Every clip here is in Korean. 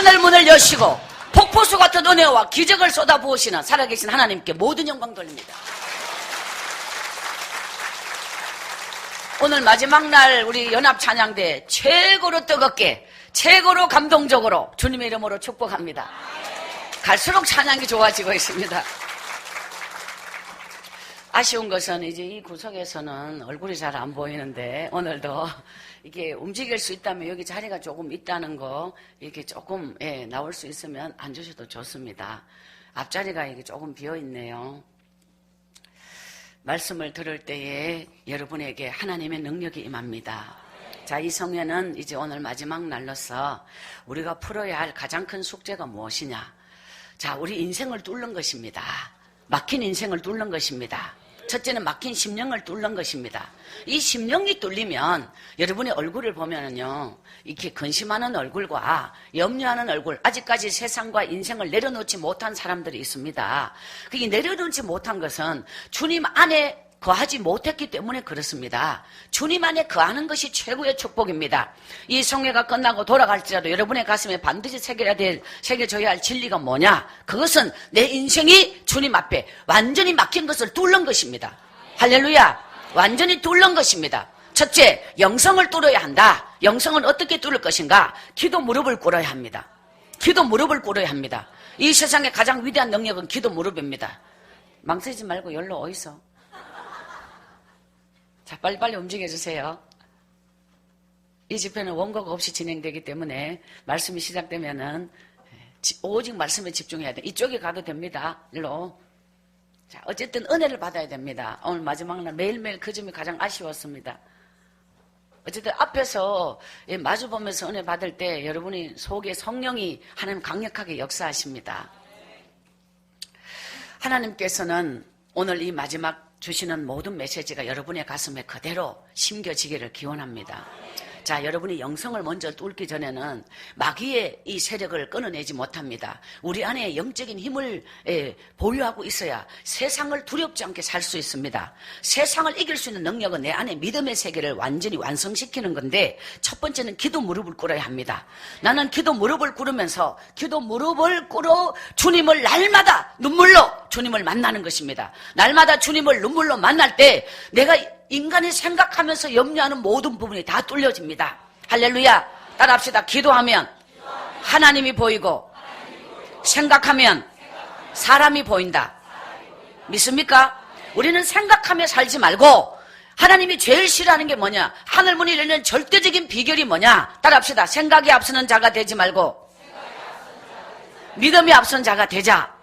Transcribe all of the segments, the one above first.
하늘문을 여시고 폭포수 같은 은혜와 기적을 쏟아부으시는 살아계신 하나님께 모든 영광 돌립니다. 오늘 마지막 날 우리 연합찬양대 최고로 뜨겁게, 최고로 감동적으로 주님의 이름으로 축복합니다. 갈수록 찬양이 좋아지고 있습니다. 아쉬운 것은 이제 이 구석에서는 얼굴이 잘 안 보이는데 오늘도 이게 움직일 수 있다면 여기 자리가 조금 있다는 거 이렇게 조금 나올 수 있으면 앉으셔도 좋습니다. 앞자리가 이게 조금 비어 있네요. 말씀을 들을 때에 여러분에게 하나님의 능력이 임합니다. 자, 이 성회는 이제 오늘 마지막 날로서 우리가 풀어야 할 가장 큰 숙제가 무엇이냐? 자, 우리 인생을 뚫는 것입니다. 막힌 인생을 뚫는 것입니다. 첫째는 막힌 심령을 뚫는 것입니다. 이 심령이 뚫리면 여러분의 얼굴을 보면은요, 이렇게 근심하는 얼굴과 염려하는 얼굴, 아직까지 세상과 인생을 내려놓지 못한 사람들이 있습니다. 그게 내려놓지 못한 것은 주님 안에 거하지 못했기 때문에 그렇습니다. 주님 안에 거하는 것이 최고의 축복입니다. 이 성회가 끝나고 돌아갈지라도 여러분의 가슴에 반드시 새겨져야 할 진리가 뭐냐? 그것은 내 인생이 주님 앞에 완전히 막힌 것을 뚫는 것입니다. 할렐루야! 완전히 뚫는 것입니다. 첫째, 영성을 뚫어야 한다. 영성은 어떻게 뚫을 것인가? 기도 무릎을 꿇어야 합니다. 기도 무릎을 꿇어야 합니다. 이 세상의 가장 위대한 능력은 기도 무릎입니다. 망설이지 말고 열로 어디서? 자, 빨리빨리 움직여주세요. 이 집회는 원고가 없이 진행되기 때문에 말씀이 시작되면은 오직 말씀에 집중해야 돼. 이쪽에 가도 됩니다. 일로. 자, 어쨌든 은혜를 받아야 됩니다. 오늘 마지막 날 매일매일 그 점이 가장 아쉬웠습니다. 어쨌든 앞에서 마주보면서 은혜 받을 때 여러분이 속에 성령이 하나님 강력하게 역사하십니다. 하나님께서는 오늘 이 마지막 주시는 모든 메시지가 여러분의 가슴에 그대로 심겨지기를 기원합니다. 자, 여러분이 영성을 먼저 뚫기 전에는 마귀의 이 세력을 끊어내지 못합니다. 우리 안에 영적인 힘을 보유하고 있어야 세상을 두렵지 않게 살 수 있습니다. 세상을 이길 수 있는 능력은 내 안에 믿음의 세계를 완전히 완성시키는 건데, 첫 번째는 기도 무릎을 꿇어야 합니다. 나는 기도 무릎을 꿇으면서 기도 무릎을 꿇어 주님을 날마다 눈물로 주님을 만나는 것입니다. 날마다 주님을 눈물로 만날 때 내가 인간이 생각하면서 염려하는 모든 부분이 다 뚫려집니다. 할렐루야. 따라합시다. 기도하면 하나님이 보이고 생각하면 사람이 보인다. 믿습니까? 우리는 생각하며 살지 말고 하나님이 제일 싫어하는 게 뭐냐? 하늘문이 열리는 절대적인 비결이 뭐냐? 따라합시다. 생각이 앞서는 자가 되지 말고 믿음이 앞서는 자가 되자.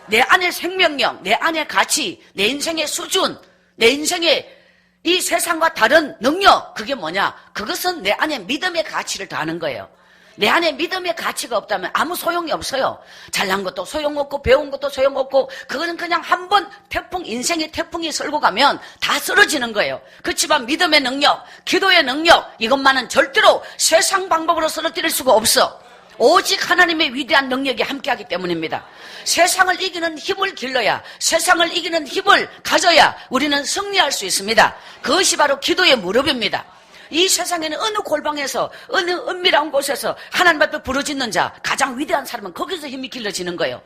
내 안의 생명력, 내 안의 가치, 내 인생의 수준, 내 인생의 이 세상과 다른 능력, 그게 뭐냐? 그것은 내 안에 믿음의 가치를 더하는 거예요. 내 안에 믿음의 가치가 없다면 아무 소용이 없어요. 잘난 것도 소용없고 배운 것도 소용없고, 그거는 그냥 한번 태풍, 인생의 태풍이 쓸고 가면 다 쓰러지는 거예요. 그렇지만 믿음의 능력, 기도의 능력, 이것만은 절대로 세상 방법으로 쓰러뜨릴 수가 없어. 오직 하나님의 위대한 능력이 함께하기 때문입니다. 세상을 이기는 힘을 길러야, 세상을 이기는 힘을 가져야 우리는 승리할 수 있습니다. 그것이 바로 기도의 무릎입니다. 이 세상에는 어느 골방에서, 어느 은밀한 곳에서 하나님 앞에 부르짖는 자, 가장 위대한 사람은 거기서 힘이 길러지는 거예요.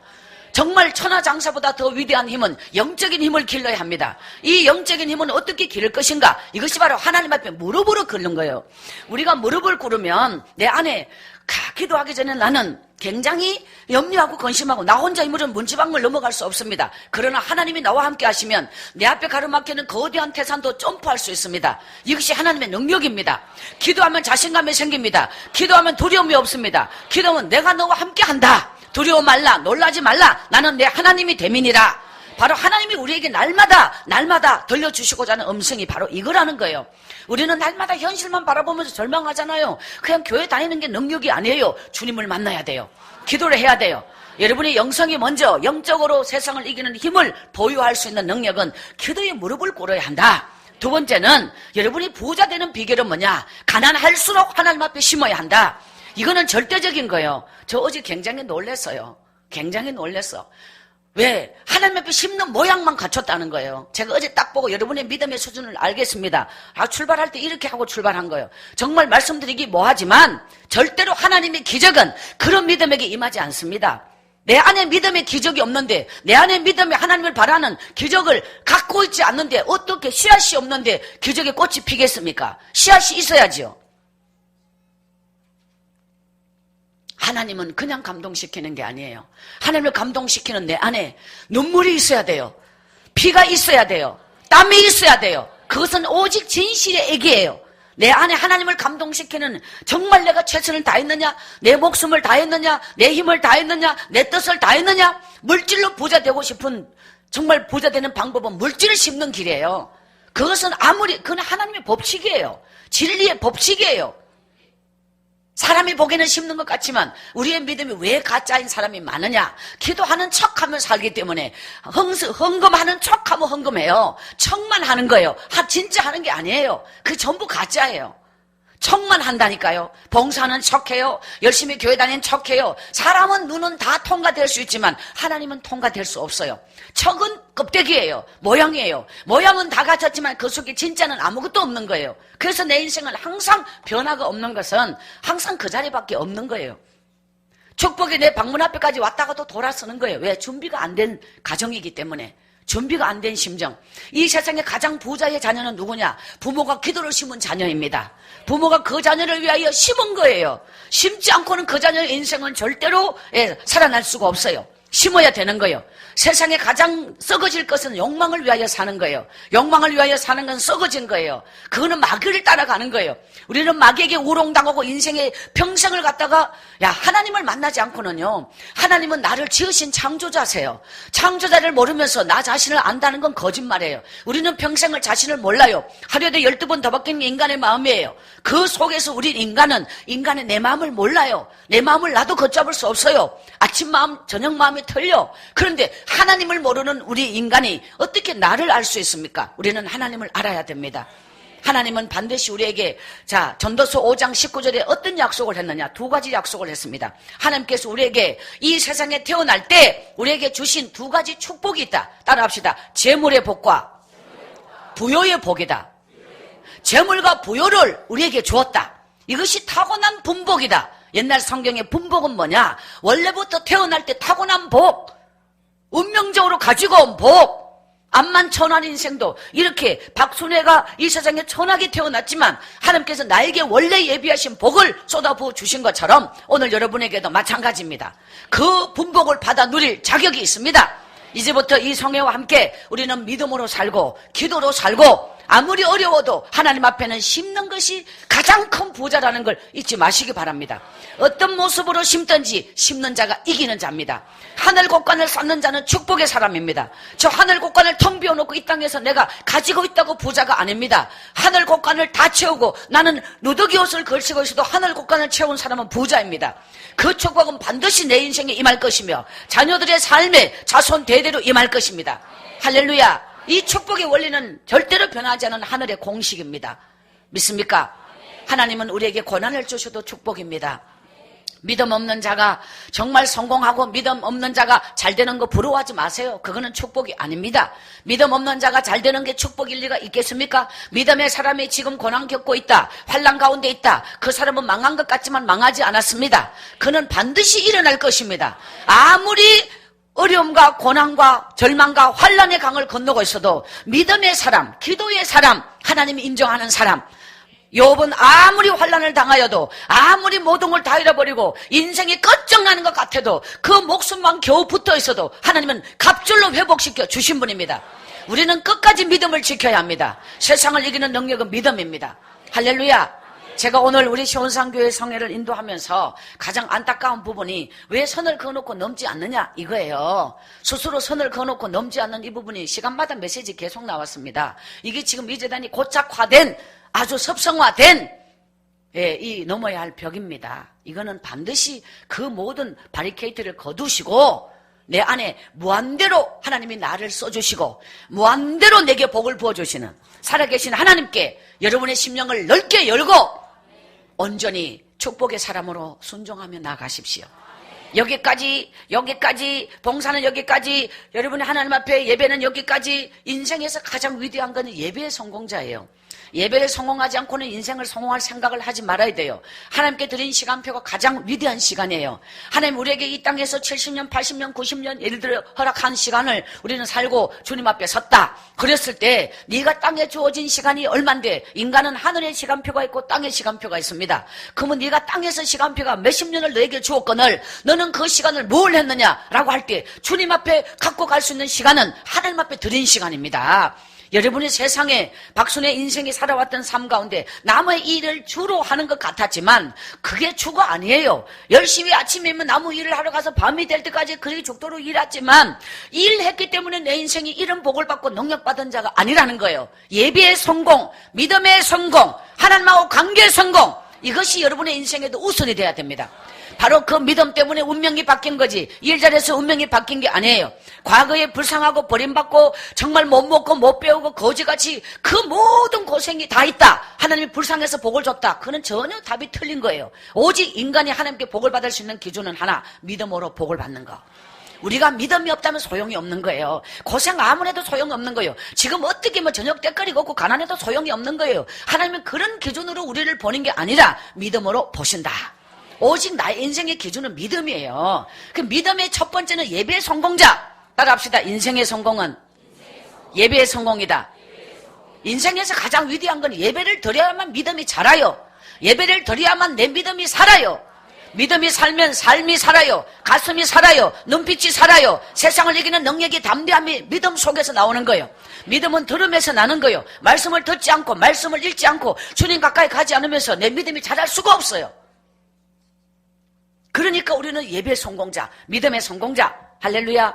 정말 천하장사보다 더 위대한 힘은 영적인 힘을 길러야 합니다. 이 영적인 힘은 어떻게 기를 것인가? 이것이 바로 하나님 앞에 무릎으로 꿇는 거예요. 우리가 무릎을 꿇으면 내 안에 기도하기 전에 나는 굉장히 염려하고 근심하고 나 혼자 이 물은 문지방을 넘어갈 수 없습니다. 그러나 하나님이 나와 함께 하시면 내 앞에 가로막히는 거대한 태산도 점프할 수 있습니다. 이것이 하나님의 능력입니다. 기도하면 자신감이 생깁니다. 기도하면 두려움이 없습니다. 기도하면 내가 너와 함께 한다. 두려워 말라, 놀라지 말라. 나는 내 하나님이 됨이니라. 바로 하나님이 우리에게 날마다 들려주시고자 하는 음성이 바로 이거라는 거예요. 우리는 날마다 현실만 바라보면서 절망하잖아요. 그냥 교회 다니는 게 능력이 아니에요. 주님을 만나야 돼요. 기도를 해야 돼요. 여러분의 영성이 먼저 영적으로 세상을 이기는 힘을 보유할 수 있는 능력은 기도의 무릎을 꿇어야 한다. 두 번째는 여러분이 부자 되는 비결은 뭐냐? 가난할수록 하나님 앞에 심어야 한다. 이거는 절대적인 거예요. 저 어제 굉장히 놀랐어요. 굉장히 놀랐어. 왜? 하나님 앞에 심는 모양만 갖췄다는 거예요. 제가 어제 딱 보고 여러분의 믿음의 수준을 알겠습니다. 출발할 때 이렇게 하고 출발한 거예요. 정말 말씀드리기 뭐하지만 절대로 하나님의 기적은 그런 믿음에게 임하지 않습니다. 내 안에 믿음의 기적이 없는데, 내 안에 믿음의 하나님을 바라는 기적을 갖고 있지 않는데 어떻게 씨앗이 없는데 기적의 꽃이 피겠습니까? 씨앗이 있어야지요. 하나님은 그냥 감동시키는 게 아니에요. 하나님을 감동시키는 내 안에 눈물이 있어야 돼요. 피가 있어야 돼요. 땀이 있어야 돼요. 그것은 오직 진실의 애기예요. 내 안에 하나님을 감동시키는, 정말 내가 최선을 다했느냐, 내 목숨을 다했느냐, 내 힘을 다했느냐, 내 뜻을 다했느냐. 물질로 부자 되고 싶은, 정말 부자 되는 방법은 물질을 심는 길이에요. 그것은 그건 하나님의 법칙이에요. 진리의 법칙이에요. 사람이 보기에는 심는 것 같지만 우리의 믿음이 왜 가짜인 사람이 많으냐? 기도하는 척하면 살기 때문에, 헌금하는 척하면 헌금해요. 척만 하는 거예요. 진짜 하는 게 아니에요. 그 전부 가짜예요. 척만 한다니까요. 봉사하는 척해요. 열심히 교회 다니는 척해요. 사람은 눈은 다 통과될 수 있지만 하나님은 통과될 수 없어요. 척은 껍데기예요. 모양이에요. 모양은 다 갖췄지만 그 속에 진짜는 아무것도 없는 거예요. 그래서 내 인생은 항상 변화가 없는 것은 항상 그 자리밖에 없는 거예요. 축복이 내 방문 앞에까지 왔다가도 돌아서는 거예요. 왜? 준비가 안 된 가정이기 때문에. 준비가 안 된 심정. 이 세상에 가장 부자의 자녀는 누구냐? 부모가 기도를 심은 자녀입니다. 부모가 그 자녀를 위하여 심은 거예요. 심지 않고는 그 자녀의 인생은 절대로 살아날 수가 없어요. 심어야 되는 거예요. 세상에 가장 썩어질 것은 욕망을 위하여 사는 거예요. 욕망을 위하여 사는 건 썩어진 거예요. 그거는 마귀를 따라가는 거예요. 우리는 마귀에게 우롱당하고 인생의 평생을 갖다가, 하나님을 만나지 않고는요, 하나님은 나를 지으신 창조자세요. 창조자를 모르면서 나 자신을 안다는 건 거짓말이에요. 우리는 평생을 자신을 몰라요. 하루에도 12번 더 바뀌는 게 인간의 마음이에요. 그 속에서 우리 인간은 인간의 내 마음을 몰라요. 내 마음을 나도 걷잡을 수 없어요. 아침 마음, 저녁 마음이 틀려. 그런데 하나님을 모르는 우리 인간이 어떻게 나를 알 수 있습니까? 우리는 하나님을 알아야 됩니다. 하나님은 반드시 우리에게, 전도서 5장 19절에 어떤 약속을 했느냐? 2가지 약속을 했습니다. 하나님께서 우리에게 이 세상에 태어날 때 우리에게 주신 2가지 축복이 있다. 따라합시다. 재물의 복과 부요의 복이다. 재물과 부요를 우리에게 주었다. 이것이 타고난 분복이다. 옛날 성경의 분복은 뭐냐? 원래부터 태어날 때 타고난 복, 운명적으로 가지고 온 복. 암만 천한 인생도 이렇게 박순애가 이 세상에 천하게 태어났지만 하나님께서 나에게 원래 예비하신 복을 쏟아부어 주신 것처럼 오늘 여러분에게도 마찬가지입니다. 그 분복을 받아 누릴 자격이 있습니다. 이제부터 이 성회와 함께 우리는 믿음으로 살고 기도로 살고, 아무리 어려워도 하나님 앞에는 심는 것이 가장 큰 부자라는 걸 잊지 마시기 바랍니다. 어떤 모습으로 심든지 심는 자가 이기는 자입니다. 하늘 곳간을 쌓는 자는 축복의 사람입니다. 저 하늘 곳간을 텅 비워놓고 이 땅에서 내가 가지고 있다고 부자가 아닙니다. 하늘 곳간을 다 채우고 나는 누더기 옷을 걸치고 있어도 하늘 곳간을 채운 사람은 부자입니다. 그 축복은 반드시 내 인생에 임할 것이며 자녀들의 삶에 자손 대대로 임할 것입니다. 할렐루야. 이 축복의 원리는 절대로 변하지 않은 하늘의 공식입니다. 믿습니까? 하나님은 우리에게 고난을 주셔도 축복입니다. 믿음 없는 자가 정말 성공하고 믿음 없는 자가 잘 되는 거 부러워하지 마세요. 그거는 축복이 아닙니다. 믿음 없는 자가 잘 되는 게 축복일 리가 있겠습니까? 믿음의 사람이 지금 고난 겪고 있다, 환난 가운데 있다. 그 사람은 망한 것 같지만 망하지 않았습니다. 그는 반드시 일어날 것입니다. 아무리 어려움과 고난과 절망과 환난의 강을 건너고 있어도 믿음의 사람, 기도의 사람, 하나님이 인정하는 사람, 욥은 아무리 환난을 당하여도, 아무리 모든 걸 다 잃어버리고 인생이 끝장나는 것 같아도 그 목숨만 겨우 붙어 있어도 하나님은 갑절로 회복시켜 주신 분입니다. 우리는 끝까지 믿음을 지켜야 합니다. 세상을 이기는 능력은 믿음입니다. 할렐루야. 제가 오늘 우리 시온산교회 성회를 인도하면서 가장 안타까운 부분이 왜 선을 그어놓고 넘지 않느냐 이거예요. 스스로 선을 그어놓고 넘지 않는 이 부분이 시간마다 메시지 계속 나왔습니다. 이게 지금 이 재단이 고착화된, 아주 습성화된 이 넘어야 할 벽입니다. 이거는 반드시 그 모든 바리케이트를 거두시고 내 안에 무한대로 하나님이 나를 써주시고 무한대로 내게 복을 부어주시는 살아계신 하나님께 여러분의 심령을 넓게 열고 온전히 축복의 사람으로 순종하며 나가십시오. 여기까지, 봉사는 여기까지, 여러분이 하나님 앞에 예배는 여기까지. 인생에서 가장 위대한 건 예배의 성공자예요. 예배를 성공하지 않고는 인생을 성공할 생각을 하지 말아야 돼요. 하나님께 드린 시간표가 가장 위대한 시간이에요. 하나님 우리에게 이 땅에서 70년, 80년, 90년 예를 들어 허락한 시간을 우리는 살고 주님 앞에 섰다. 그랬을 때 네가 땅에 주어진 시간이 얼만데, 인간은 하늘의 시간표가 있고 땅의 시간표가 있습니다. 그러면 네가 땅에서 시간표가 몇십 년을 너에게 주었거늘 너는 그 시간을 뭘 했느냐라고 할 때 주님 앞에 갖고 갈 수 있는 시간은 하나님 앞에 드린 시간입니다. 여러분이 세상에 박순의 인생이 살아왔던 삶 가운데 남의 일을 주로 하는 것 같았지만 그게 주가 아니에요. 열심히 아침이면 나무 일을 하러 가서 밤이 될 때까지 그렇게 죽도록 일했지만 일했기 때문에 내 인생이 이런 복을 받고 능력받은 자가 아니라는 거예요. 예배의 성공, 믿음의 성공, 하나님하고 관계의 성공, 이것이 여러분의 인생에도 우선이 돼야 됩니다. 바로 그 믿음 때문에 운명이 바뀐 거지 일자리에서 운명이 바뀐 게 아니에요. 과거에 불쌍하고 버림받고 정말 못 먹고 못 배우고 거지같이 그 모든 고생이 다 있다. 하나님이 불쌍해서 복을 줬다. 그는 전혀 답이 틀린 거예요. 오직 인간이 하나님께 복을 받을 수 있는 기준은 하나, 믿음으로 복을 받는 거. 우리가 믿음이 없다면 소용이 없는 거예요. 고생 아무리 해도 소용이 없는 거예요. 지금 어떻게 저녁 때거리가 없고 가난해도 소용이 없는 거예요. 하나님은 그런 기준으로 우리를 보는 게 아니라 믿음으로 보신다. 오직 나의 인생의 기준은 믿음이에요. 그 믿음의 첫 번째는 예배의 성공자. 따라합시다. 인생의 성공은 예배의 성공이다. 인생에서 가장 위대한 건 예배를 드려야만 믿음이 자라요. 예배를 드려야만 내 믿음이 살아요. 믿음이 살면 삶이 살아요. 가슴이 살아요. 눈빛이 살아요. 세상을 이기는 능력이, 담대함이 믿음 속에서 나오는 거예요. 믿음은 들음에서 나는 거예요. 말씀을 듣지 않고 말씀을 읽지 않고 주님 가까이 가지 않으면서 내 믿음이 자랄 수가 없어요. 그러니까 우리는 예배의 성공자, 믿음의 성공자. 할렐루야.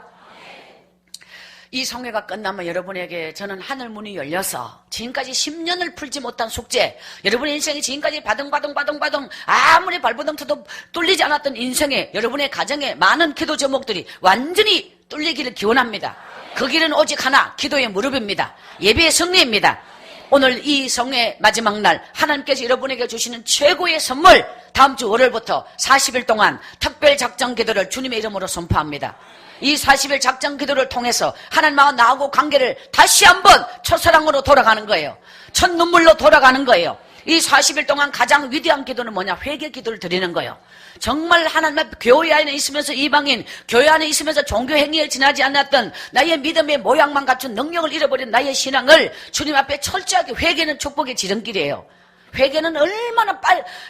이 성회가 끝나면 여러분에게 저는 하늘문이 열려서 지금까지 10년을 풀지 못한 숙제, 여러분의 인생이 지금까지 바등바등 아무리 발버둥 쳐도 뚫리지 않았던 인생에, 여러분의 가정에 많은 기도 제목들이 완전히 뚫리기를 기원합니다. 그 길은 오직 하나, 기도의 무릎입니다. 예배의 승리입니다. 오늘 이 성회 마지막 날 하나님께서 여러분에게 주시는 최고의 선물, 다음 주 월요일부터 40일 동안 특별 작정 기도를 주님의 이름으로 선포합니다. 이 40일 작정 기도를 통해서 하나님과 나하고 관계를 다시 한번 첫사랑으로 돌아가는 거예요. 첫 눈물로 돌아가는 거예요. 이 40일 동안 가장 위대한 기도는 뭐냐? 회개 기도를 드리는 거예요. 정말 하나님 앞에 교회 안에 있으면서 이방인, 교회 안에 있으면서 종교 행위에 지나지 않았던 나의 믿음의 모양만 갖춘 능력을 잃어버린 나의 신앙을 주님 앞에 철저하게 회개는 축복의 지름길이에요. 회개는 얼마나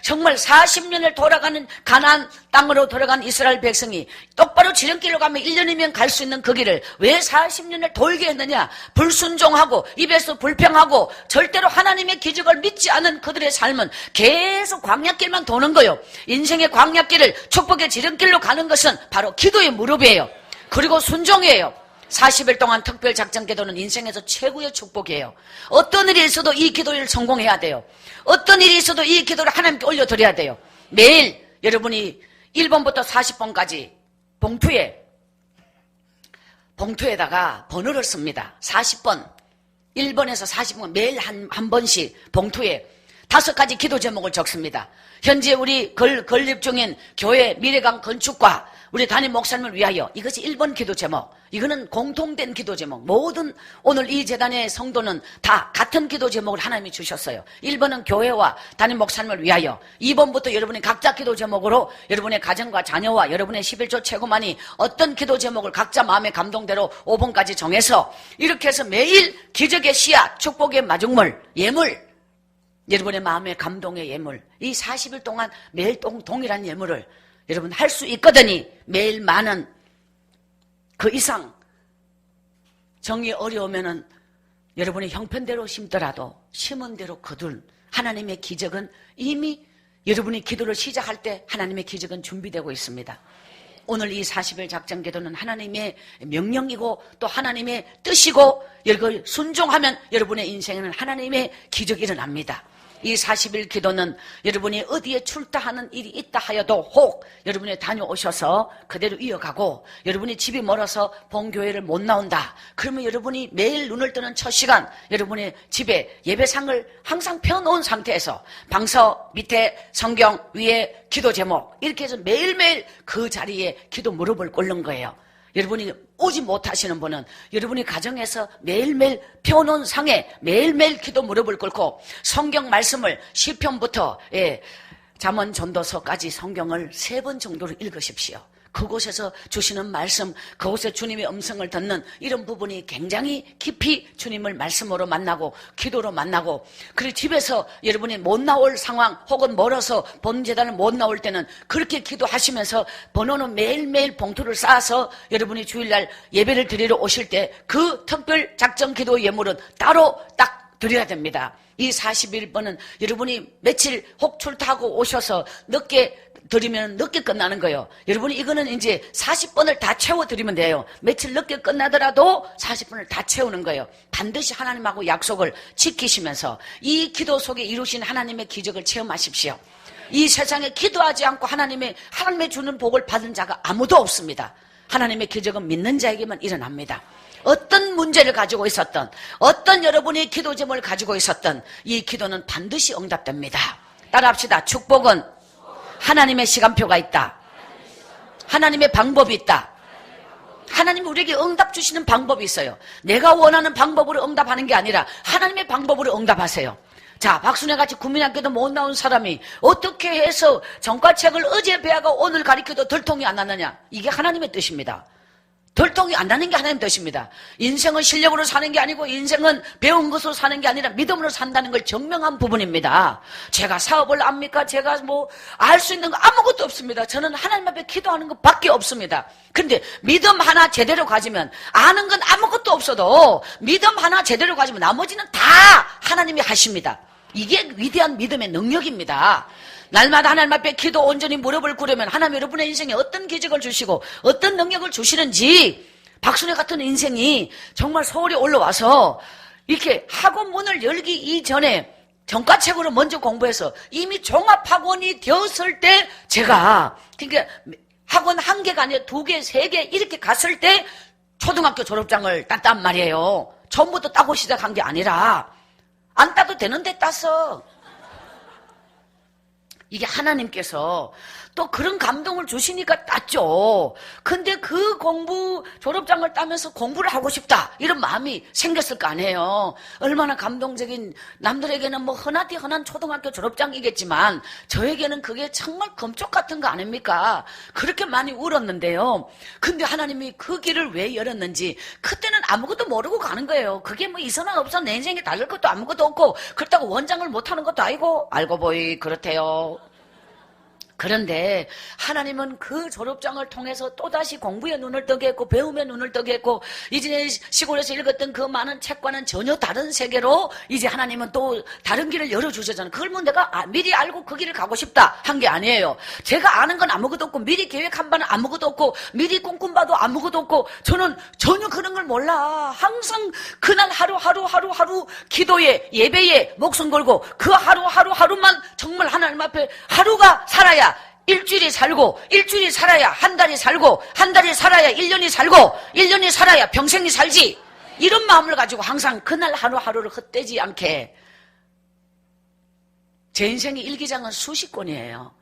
정말 40년을 돌아가는 가나안 땅으로 돌아간 이스라엘 백성이 똑바로 지름길로 가면 1년이면 갈 수 있는 그 길을 왜 40년을 돌게 했느냐? 불순종하고 입에서 불평하고 절대로 하나님의 기적을 믿지 않은 그들의 삶은 계속 광야길만 도는 거예요. 인생의 광야길을 축복의 지름길로 가는 것은 바로 기도의 무릎이에요. 그리고 순종이에요. 40일 동안 특별 작정 기도는 인생에서 최고의 축복이에요. 어떤 일이 있어도 이 기도를 성공해야 돼요. 어떤 일이 있어도 이 기도를 하나님께 올려드려야 돼요. 매일 여러분이 1번부터 40번까지 봉투에다가 번호를 씁니다. 40번, 1번에서 40번 매일 한 번씩 봉투에 5가지 기도 제목을 적습니다. 현재 우리 건립 중인 교회 미래강 건축과 우리 담임 목사님을 위하여, 이것이 1번 기도 제목. 이거는 공통된 기도 제목. 모든 오늘 이 재단의 성도는 다 같은 기도 제목을 하나님이 주셨어요. 1번은 교회와 담임 목사님을 위하여, 2번부터 여러분이 각자 기도 제목으로 여러분의 가정과 자녀와 여러분의 11조 최고만이 어떤 기도 제목을 각자 마음의 감동대로 5번까지 정해서 이렇게 해서 매일 기적의 씨앗, 축복의 마중물, 예물, 여러분의 마음의 감동의 예물, 이 40일 동안 매일 동일한 예물을 여러분 할 수 있거든요. 매일 많은 그 이상 정이 어려우면은 여러분이 형편대로 심더라도 심은 대로 거둔 하나님의 기적은 이미 여러분이 기도를 시작할 때 하나님의 기적은 준비되고 있습니다. 오늘 이 40일 작정 기도는 하나님의 명령이고 또 하나님의 뜻이고 이걸 순종하면 여러분의 인생에는 하나님의 기적이 일어납니다. 이 40일 기도는 여러분이 어디에 출타하는 일이 있다 하여도 혹 여러분이 다녀오셔서 그대로 이어가고, 여러분이 집이 멀어서 본교회를 못 나온다 그러면 여러분이 매일 눈을 뜨는 첫 시간 여러분의 집에 예배상을 항상 펴놓은 상태에서 방서 밑에 성경 위에 기도 제목 이렇게 해서 매일매일 그 자리에 기도 무릎을 꿇는 거예요. 여러분이 오지 못하시는 분은 여러분이 가정에서 매일매일 펴놓은 상에 매일매일 기도 무릎을 꿇고 성경 말씀을 시편부터 잠언 전도서까지 성경을 3번 정도로 읽으십시오. 그곳에서 주시는 말씀, 그곳에 주님의 음성을 듣는 이런 부분이 굉장히 깊이 주님을 말씀으로 만나고 기도로 만나고, 그리고 집에서 여러분이 못 나올 상황 혹은 멀어서 본제단을 못 나올 때는 그렇게 기도하시면서 번호는 매일매일 봉투를 쌓아서 여러분이 주일날 예배를 드리러 오실 때 그 특별 작정 기도 예물은 따로 딱 드려야 됩니다. 이 41번은 여러분이 며칠 혹 출타하고 오셔서 늦게 드리면 늦게 끝나는 거예요. 여러분이 이거는 이제 40번을 다 채워드리면 돼요. 며칠 늦게 끝나더라도 40번을 다 채우는 거예요. 반드시 하나님하고 약속을 지키시면서 이 기도 속에 이루신 하나님의 기적을 체험하십시오. 이 세상에 기도하지 않고 하나님의 주는 복을 받은 자가 아무도 없습니다. 하나님의 기적은 믿는 자에게만 일어납니다. 어떤 문제를 가지고 있었던, 어떤 여러분의 기도 제목을 가지고 있었던 이 기도는 반드시 응답됩니다. 따라합시다. 축복은 하나님의 시간표가 있다. 하나님의 방법이 있다. 하나님 우리에게 응답 주시는 방법이 있어요. 내가 원하는 방법으로 응답하는 게 아니라 하나님의 방법으로 응답하세요. 자, 박순애같이 국민학교도 못 나온 사람이 어떻게 해서 전과책을 어제 배워가 오늘 가르쳐도 들통이 안 나느냐. 이게 하나님의 뜻입니다. 들통이 안 나는 게 하나님 뜻입니다. 인생은 실력으로 사는 게 아니고 인생은 배운 것으로 사는 게 아니라 믿음으로 산다는 걸 증명한 부분입니다. 제가 사업을 압니까? 제가 알 수 있는 거 아무것도 없습니다. 저는 하나님 앞에 기도하는 것밖에 없습니다. 근데 믿음 하나 제대로 가지면 아는 건 아무것도 없어도 믿음 하나 제대로 가지면 나머지는 다 하나님이 하십니다. 이게 위대한 믿음의 능력입니다. 날마다 하나님 앞에 기도 온전히 무릎을 꿇으면 하나님 여러분의 인생에 어떤 기적을 주시고 어떤 능력을 주시는지, 박순애 같은 인생이 정말 서울에 올라와서 이렇게 학원 문을 열기 이전에 전과책으로 먼저 공부해서 이미 종합학원이 되었을 때 제가 그러니까 학원 1개가 아니라 2개, 3개 이렇게 갔을 때 초등학교 졸업장을 땄단 말이에요. 처음부터 따고 시작한 게 아니라 안 따도 되는데 땄어. 이게 하나님께서 또 그런 감동을 주시니까 땄죠. 근데 그 졸업장을 따면서 공부를 하고 싶다 이런 마음이 생겼을 거 아니에요. 얼마나 감동적인, 남들에게는 흔하디 흔한 초등학교 졸업장이겠지만 저에게는 그게 정말 금쪽 같은 거 아닙니까? 그렇게 많이 울었는데요. 근데 하나님이 그 길을 왜 열었는지 그때는 아무것도 모르고 가는 거예요. 그게 있어나 없어나 내 인생에 달릴 것도 아무것도 없고 그렇다고 원장을 못하는 것도 아니고 알고 보이 그렇대요. 그런데 하나님은 그 졸업장을 통해서 또다시 공부에 눈을 뜨게 했고 배움에 눈을 뜨게 했고 이제 시골에서 읽었던 그 많은 책과는 전혀 다른 세계로 이제 하나님은 또 다른 길을 열어주셨잖아요. 그걸 내가 미리 알고 그 길을 가고 싶다 한 게 아니에요. 제가 아는 건 아무것도 없고 미리 계획한 바는 아무것도 없고 미리 꿈꾼바도 아무것도 없고 저는 전혀 그런 걸 몰라. 항상 그날 하루 기도에 예배에 목숨 걸고 그 하루만 정말 하나님 앞에 하루가 살아야 일주일이 살고 일주일이 살아야 한 달이 살고 한 달이 살아야 1년이 살고 1년이 살아야 평생이 살지, 이런 마음을 가지고 항상 그날 하루하루를 헛되지 않게. 제 인생의 일기장은 수십 권이에요.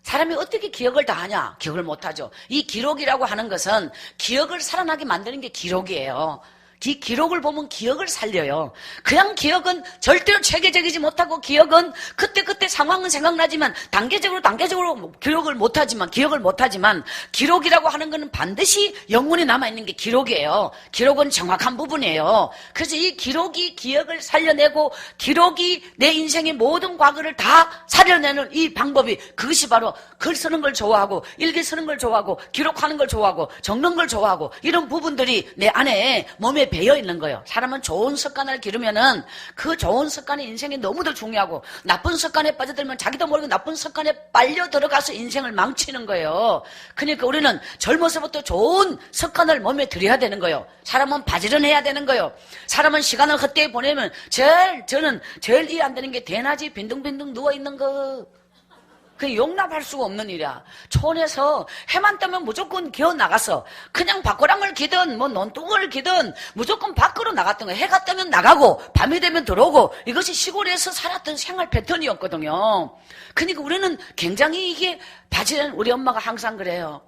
사람이 어떻게 기억을 다 하냐? 기억을 못하죠. 이 기록이라고 하는 것은 기억을 살아나게 만드는 게 기록이에요. 기록을 보면 기억을 살려요. 그냥 기억은 절대로 체계적이지 못하고 기억은 그때 상황은 생각나지만 단계적으로 기억을 못하지만 기록이라고 하는 것은 반드시 영혼에 남아있는 게 기록이에요. 기록은 정확한 부분이에요. 그래서 이 기록이 기억을 살려내고 기록이 내 인생의 모든 과거를 다 살려내는 이 방법이, 그것이 바로 글 쓰는 걸 좋아하고 일기 쓰는 걸 좋아하고 기록하는 걸 좋아하고 적는 걸 좋아하고 이런 부분들이 내 안에 몸에 배어 있는 거예요. 사람은 좋은 습관을 기르면은 그 좋은 습관이 인생에 너무도 중요하고 나쁜 습관에 빠져들면 자기도 모르게 나쁜 습관에 빨려 들어가서 인생을 망치는 거예요. 그러니까 우리는 젊어서부터 좋은 습관을 몸에 들여야 되는 거예요. 사람은 바지런해야 되는 거예요. 사람은 시간을 헛되이 보내면 저는 제일 이해 안 되는 게 대낮에 빈둥빈둥 누워있는 거. 그 용납할 수가 없는 일이야. 촌에서 해만 뜨면 무조건 기어 나가서 그냥 밭고랑을 기든 뭐 논둑을 기든 무조건 밖으로 나갔던 거야. 해가 뜨면 나가고 밤이 되면 들어오고 이것이 시골에서 살았던 생활 패턴이었거든요. 그러니까 우리는 굉장히 이게 바지런 우리 엄마가 항상 그래요.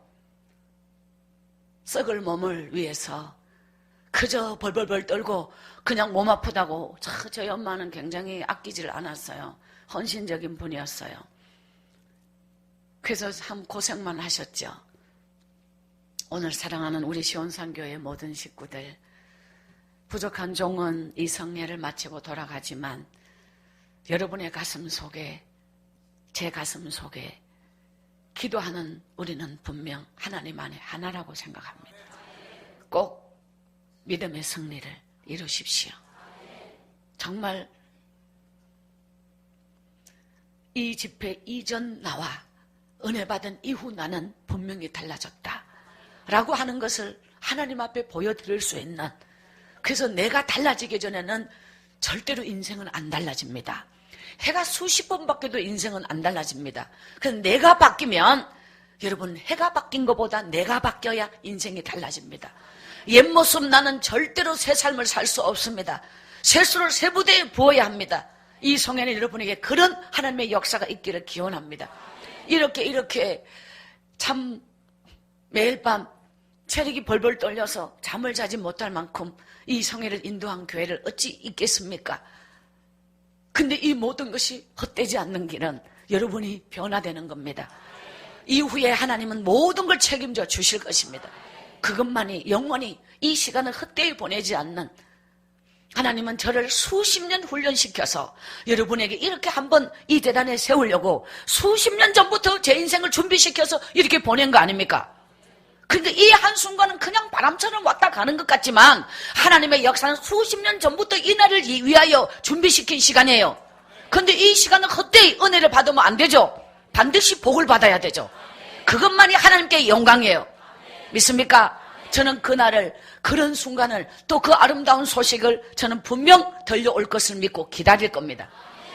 썩을 몸을 위해서 그저 벌벌벌 떨고 그냥 몸 아프다고 저희 엄마는 굉장히 아끼질 않았어요. 헌신적인 분이었어요. 그래서 참 고생만 하셨죠. 오늘 사랑하는 우리 시온산교회 모든 식구들, 부족한 종은 이 성례를 마치고 돌아가지만 여러분의 가슴 속에, 제 가슴 속에 기도하는 우리는 분명 하나님 안에 하나라고 생각합니다. 꼭 믿음의 승리를 이루십시오. 정말 이 집회 이전 나와 은혜 받은 이후 나는 분명히 달라졌다 라고 하는 것을 하나님 앞에 보여드릴 수 있는, 그래서 내가 달라지기 전에는 절대로 인생은 안 달라집니다. 해가 수십 번 바뀌어도 인생은 안 달라집니다. 그래서 내가 바뀌면, 여러분, 해가 바뀐 것보다 내가 바뀌어야 인생이 달라집니다. 옛 모습 나는 절대로 새 삶을 살 수 없습니다. 새수를 새 부대에 부어야 합니다. 이 성회는 여러분에게 그런 하나님의 역사가 있기를 기원합니다. 이렇게 참 매일 밤 체력이 벌벌 떨려서 잠을 자지 못할 만큼 이 성회를 인도한 교회를 어찌 있겠습니까? 근데 이 모든 것이 헛되지 않는 길은 여러분이 변화되는 겁니다. 이후에 하나님은 모든 걸 책임져 주실 것입니다. 그것만이 영원히 이 시간을 헛되이 보내지 않는, 하나님은 저를 수십 년 훈련시켜서 여러분에게 이렇게 한번 이 재단에 세우려고 수십 년 전부터 제 인생을 준비시켜서 이렇게 보낸 거 아닙니까? 그러니까 이 한순간은 그냥 바람처럼 왔다 가는 것 같지만 하나님의 역사는 수십 년 전부터 이 날을 위하여 준비시킨 시간이에요. 그런데 이 시간은 헛되이 은혜를 받으면 안 되죠. 반드시 복을 받아야 되죠. 그것만이 하나님께 영광이에요. 믿습니까? 저는 그날을, 그런 순간을, 또 그 아름다운 소식을 저는 분명 들려올 것을 믿고 기다릴 겁니다.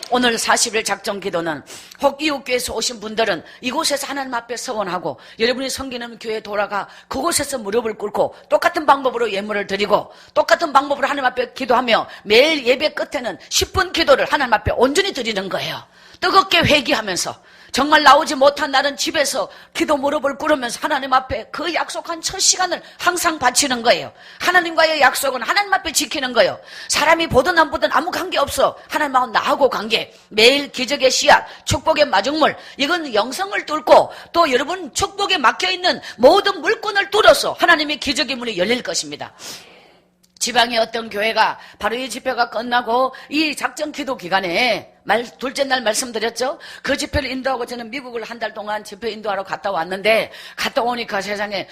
오늘 40일 작정 기도는 혹 이웃교회에서 오신 분들은 이곳에서 하나님 앞에 서원하고 여러분이 섬기는 교회에 돌아가 그곳에서 무릎을 꿇고 똑같은 방법으로 예물을 드리고 똑같은 방법으로 하나님 앞에 기도하며 매일 예배 끝에는 10분 기도를 하나님 앞에 온전히 드리는 거예요. 뜨겁게 회개하면서 정말 나오지 못한 날은 집에서 기도 무릎을 꿇으면서 하나님 앞에 그 약속한 첫 시간을 항상 바치는 거예요. 하나님과의 약속은 하나님 앞에 지키는 거예요. 사람이 보든 안 보든 아무 관계없어. 하나님하고 나하고 관계. 매일 기적의 씨앗, 축복의 마중물, 이건 영성을 뚫고 또 여러분 축복에 막혀있는 모든 물건을 뚫어서 하나님의 기적의 문이 열릴 것입니다. 지방의 어떤 교회가 바로 이 집회가 끝나고 이 작전 기도 기간에 둘째 날 말씀드렸죠. 그 집회를 인도하고 저는 미국을 한 달 동안 집회 인도하러 갔다 왔는데 갔다 오니까 세상에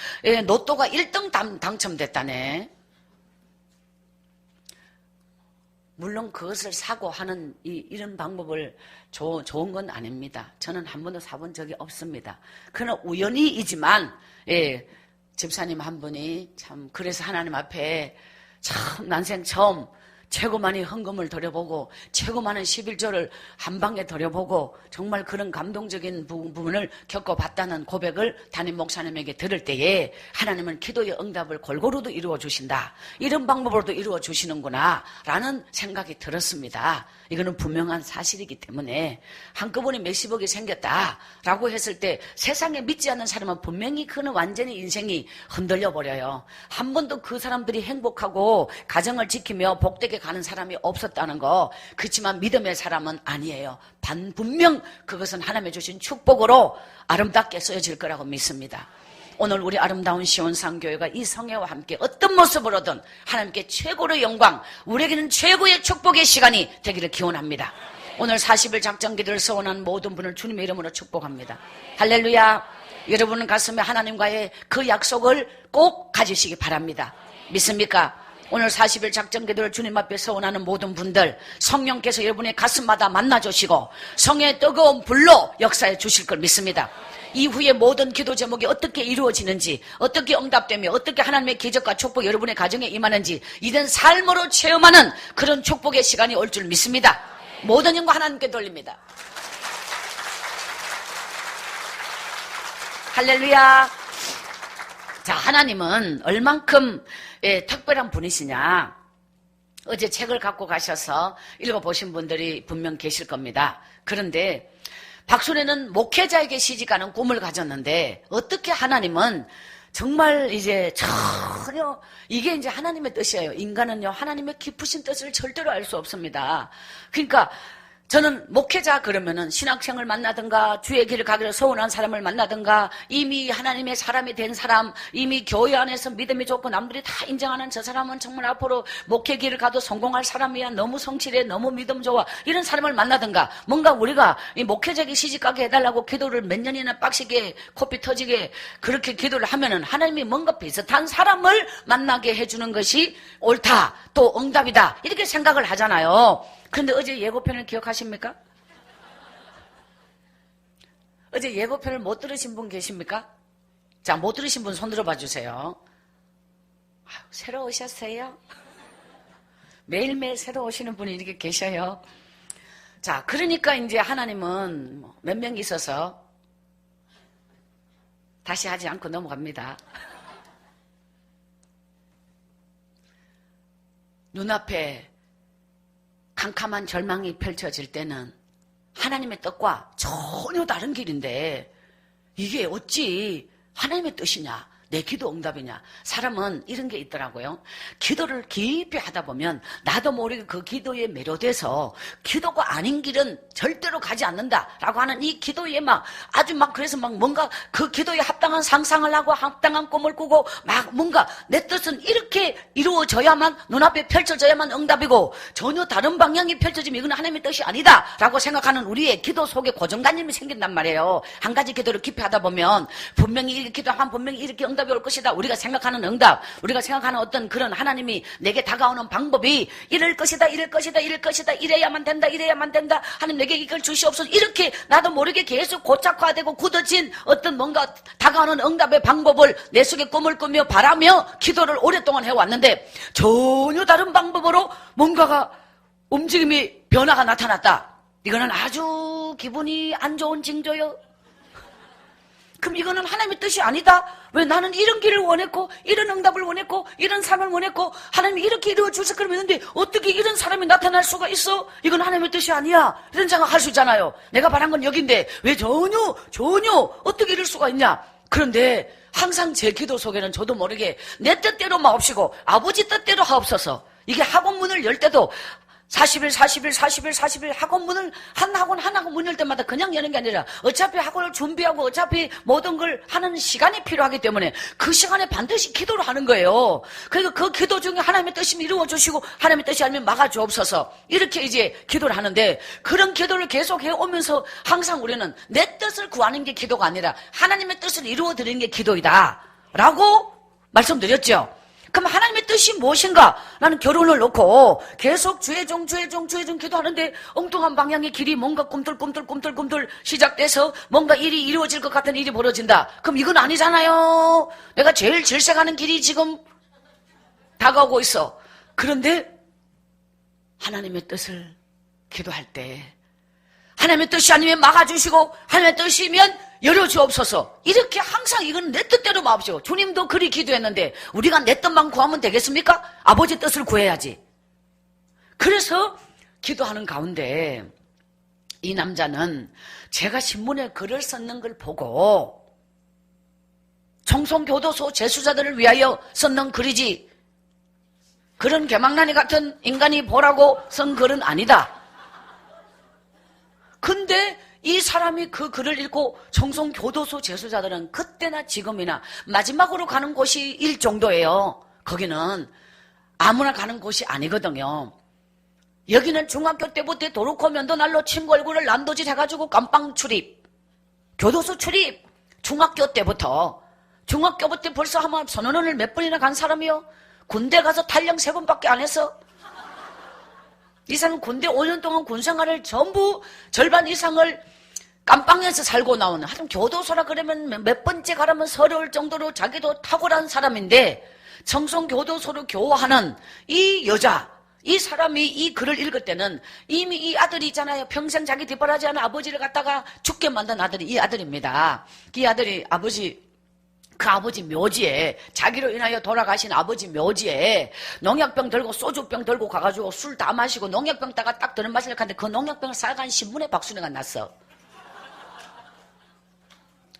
로또가 1등 당첨됐다네. 물론 그것을 사고 하는 이런 방법을 좋은 건 아닙니다. 저는 한 번도 사본 적이 없습니다. 그러나 우연히이지만 집사님 한 분이 참 그래서 하나님 앞에 참 난생 처음 최고 많이 헌금을 드려보고 최고 많은 11조를 한 방에 드려보고 정말 그런 감동적인 부분을 겪어봤다는 고백을 담임 목사님에게 들을 때에 하나님은 기도의 응답을 골고루도 이루어 주신다. 이런 방법으로도 이루어 주시는구나 라는 생각이 들었습니다. 이거는 분명한 사실이기 때문에 한꺼번에 몇십억이 생겼다라고 했을 때 세상에 믿지 않는 사람은 분명히 그는 완전히 인생이 흔들려 버려요. 한 번도 그 사람들이 행복하고 가정을 지키며 복되게 가는 사람이 없었다는 거. 그렇지만 믿음의 사람은 아니에요. 분명 그것은 하나님의 주신 축복으로 아름답게 쓰여질 거라고 믿습니다. 오늘 우리 아름다운 시온산교회가 이 성회와 함께 어떤 모습으로든 하나님께 최고의 영광, 우리에게는 최고의 축복의 시간이 되기를 기원합니다. 오늘 40일 작정기도를 서원한 모든 분을 주님의 이름으로 축복합니다. 할렐루야. 여러분은 가슴에 하나님과의 그 약속을 꼭 가지시기 바랍니다. 믿습니까? 오늘 40일 작전 기도를 주님 앞에 서원하는 모든 분들, 성령께서 여러분의 가슴마다 만나주시고 성의 뜨거운 불로 역사해 주실 걸 믿습니다. 이후에 모든 기도 제목이 어떻게 이루어지는지, 어떻게 응답되며 어떻게 하나님의 기적과 축복 여러분의 가정에 임하는지 이런 삶으로 체험하는 그런 축복의 시간이 올 줄 믿습니다. 모든 영광 하나님께 돌립니다. 할렐루야. 자, 하나님은 얼만큼 특별한 분이시냐. 어제 책을 갖고 가셔서 읽어보신 분들이 분명 계실 겁니다. 그런데 박순애는 목회자에게 시집가는 꿈을 가졌는데 어떻게 하나님은 정말 이제 전혀 이게 이제 하나님의 뜻이에요. 인간은요 하나님의 깊으신 뜻을 절대로 알 수 없습니다. 그러니까 저는 목회자 그러면은 신학생을 만나든가 주의 길을 가기로 소원한 사람을 만나든가 이미 하나님의 사람이 된 사람, 이미 교회 안에서 믿음이 좋고 남들이 다 인정하는 저 사람은 정말 앞으로 목회 길을 가도 성공할 사람이야. 너무 성실해, 너무 믿음 좋아. 이런 사람을 만나든가 뭔가 우리가 이 목회자에게 시집가게 해달라고 기도를 몇 년이나 빡시게 코피 터지게 그렇게 기도를 하면은 하나님이 뭔가 비슷한 사람을 만나게 해주는 것이 옳다, 또 응답이다 이렇게 생각을 하잖아요. 그런데 어제 예고편을 기억하십니까? 어제 예고편을 못 들으신 분 계십니까? 자, 못 들으신 분 손 들어봐 주세요. 새로 오셨어요? 매일매일 새로 오시는 분이 이렇게 계셔요. 자, 그러니까 이제 하나님은 몇 명 있어서 다시 하지 않고 넘어갑니다. 눈앞에 캄캄한 절망이 펼쳐질 때는 하나님의 뜻과 전혀 다른 길인데 이게 어찌 하나님의 뜻이냐, 내 기도 응답이냐. 사람은 이런 게 있더라고요. 기도를 깊이 하다 보면 나도 모르게 그 기도에 매료돼서 기도가 아닌 길은 절대로 가지 않는다라고 하는 이 기도에 아주 그래서 뭔가 그 기도에 합당한 상상을 하고 합당한 꿈을 꾸고 뭔가 내 뜻은 이렇게 이루어져야만 눈앞에 펼쳐져야만 응답이고 전혀 다른 방향이 펼쳐지면 이건 하나님의 뜻이 아니다라고 생각하는 우리의 기도 속에 고정관념이 생긴단 말이에요. 한 가지 기도를 깊이 하다 보면 분명히 이렇게 기도하면 분명히 이렇게 응답이 올 것이다. 우리가 생각하는 응답, 우리가 생각하는 어떤 그런 하나님이 내게 다가오는 방법이 이럴 것이다, 이럴 것이다, 이럴 것이다, 이래야만 된다, 이래야만 된다. 하나님 내게 이걸 주시옵소서. 이렇게 나도 모르게 계속 고착화되고 굳어진 어떤 뭔가 다가오는 응답의 방법을 내 속에 꿈을 꾸며 바라며 기도를 오랫동안 해왔는데 전혀 다른 방법으로 뭔가가 움직임이 변화가 나타났다. 이거는 아주 기분이 안 좋은 징조요. 그럼 이거는 하나님의 뜻이 아니다. 왜 나는 이런 길을 원했고 이런 응답을 원했고 이런 삶을 원했고 하나님이 이렇게 이루어 주실 걸 믿는데 어떻게 이런 사람이 나타날 수가 있어? 이건 하나님의 뜻이 아니야. 이런 생각할 수 있잖아요. 내가 바란 건 여긴데 왜 전혀 어떻게 이럴 수가 있냐. 그런데 항상 제 기도 속에는 저도 모르게 내 뜻대로 마옵시고 아버지 뜻대로 하옵소서. 이게 학원 문을 열 때도 40일 학원 문을 한 학원 문 열 때마다 그냥 여는 게 아니라 어차피 학원을 준비하고 어차피 모든 걸 하는 시간이 필요하기 때문에 그 시간에 반드시 기도를 하는 거예요. 그러니까 그 기도 중에 하나님의 뜻이 이루어 주시고 하나님의 뜻이 아니면 막아주옵소서 이렇게 이제 기도를 하는데 그런 기도를 계속 해오면서 항상 우리는 내 뜻을 구하는 게 기도가 아니라 하나님의 뜻을 이루어 드리는 게 기도이다 라고 말씀드렸죠. 그럼 하나님의 뜻이 무엇인가? 나는 결혼을 놓고 계속 주의 종 기도하는데 엉뚱한 방향의 길이 뭔가 꿈틀 시작돼서 뭔가 일이 이루어질 것 같은 일이 벌어진다. 그럼 이건 아니잖아요. 내가 제일 질색하는 길이 지금 다가오고 있어. 그런데 하나님의 뜻을 기도할 때 하나님의 뜻이 아니면 막아주시고 하나님의 뜻이면 열어주옵소서. 이렇게 항상 이건 내 뜻대로 마옵시고 주님도 그리 기도했는데 우리가 내 뜻만 구하면 되겠습니까? 아버지 뜻을 구해야지. 그래서 기도하는 가운데 이 남자는 제가 신문에 글을 썼는 걸 보고 청송교도소 재수자들을 위하여 썼는 글이지 그런 개망나니 같은 인간이 보라고 쓴 글은 아니다. 근데 이 사람이 그 글을 읽고 청송교도소 재수자들은 그때나 지금이나 마지막으로 가는 곳이 일 정도예요. 거기는 아무나 가는 곳이 아니거든요. 여기는 중학교 때부터 도루코 면도날로 친구 얼굴을 난도질 해가지고 감방 출입, 교도소 출입, 중학교부터 벌써 아마 선언원을 몇 번이나 간 사람이요. 군대 가서 탈영 3번밖에 안 했어? 이 사람은 군대 5년 동안 군생활을 전부 절반 이상을 깜빵에서 살고 나오는, 하여튼 교도소라 그러면 몇 번째 가라면 서러울 정도로 자기도 탁월한 사람인데, 청송교도소로 교화하는 이 여자, 이 사람이 이 글을 읽을 때는 이미 이 아들이 있잖아요. 평생 자기 뒷바라지 하는 아버지를 갖다가 죽게 만든 아들이 이 아들입니다. 이 아들이 그 아버지 묘지에, 자기로 인하여 돌아가신 아버지 묘지에 농약병 들고 소주병 들고 가가지고 술 다 마시고 농약병 따가 딱 드는 맛을 하는데 그 농약병을 싸간 신문에 박순애가 났어.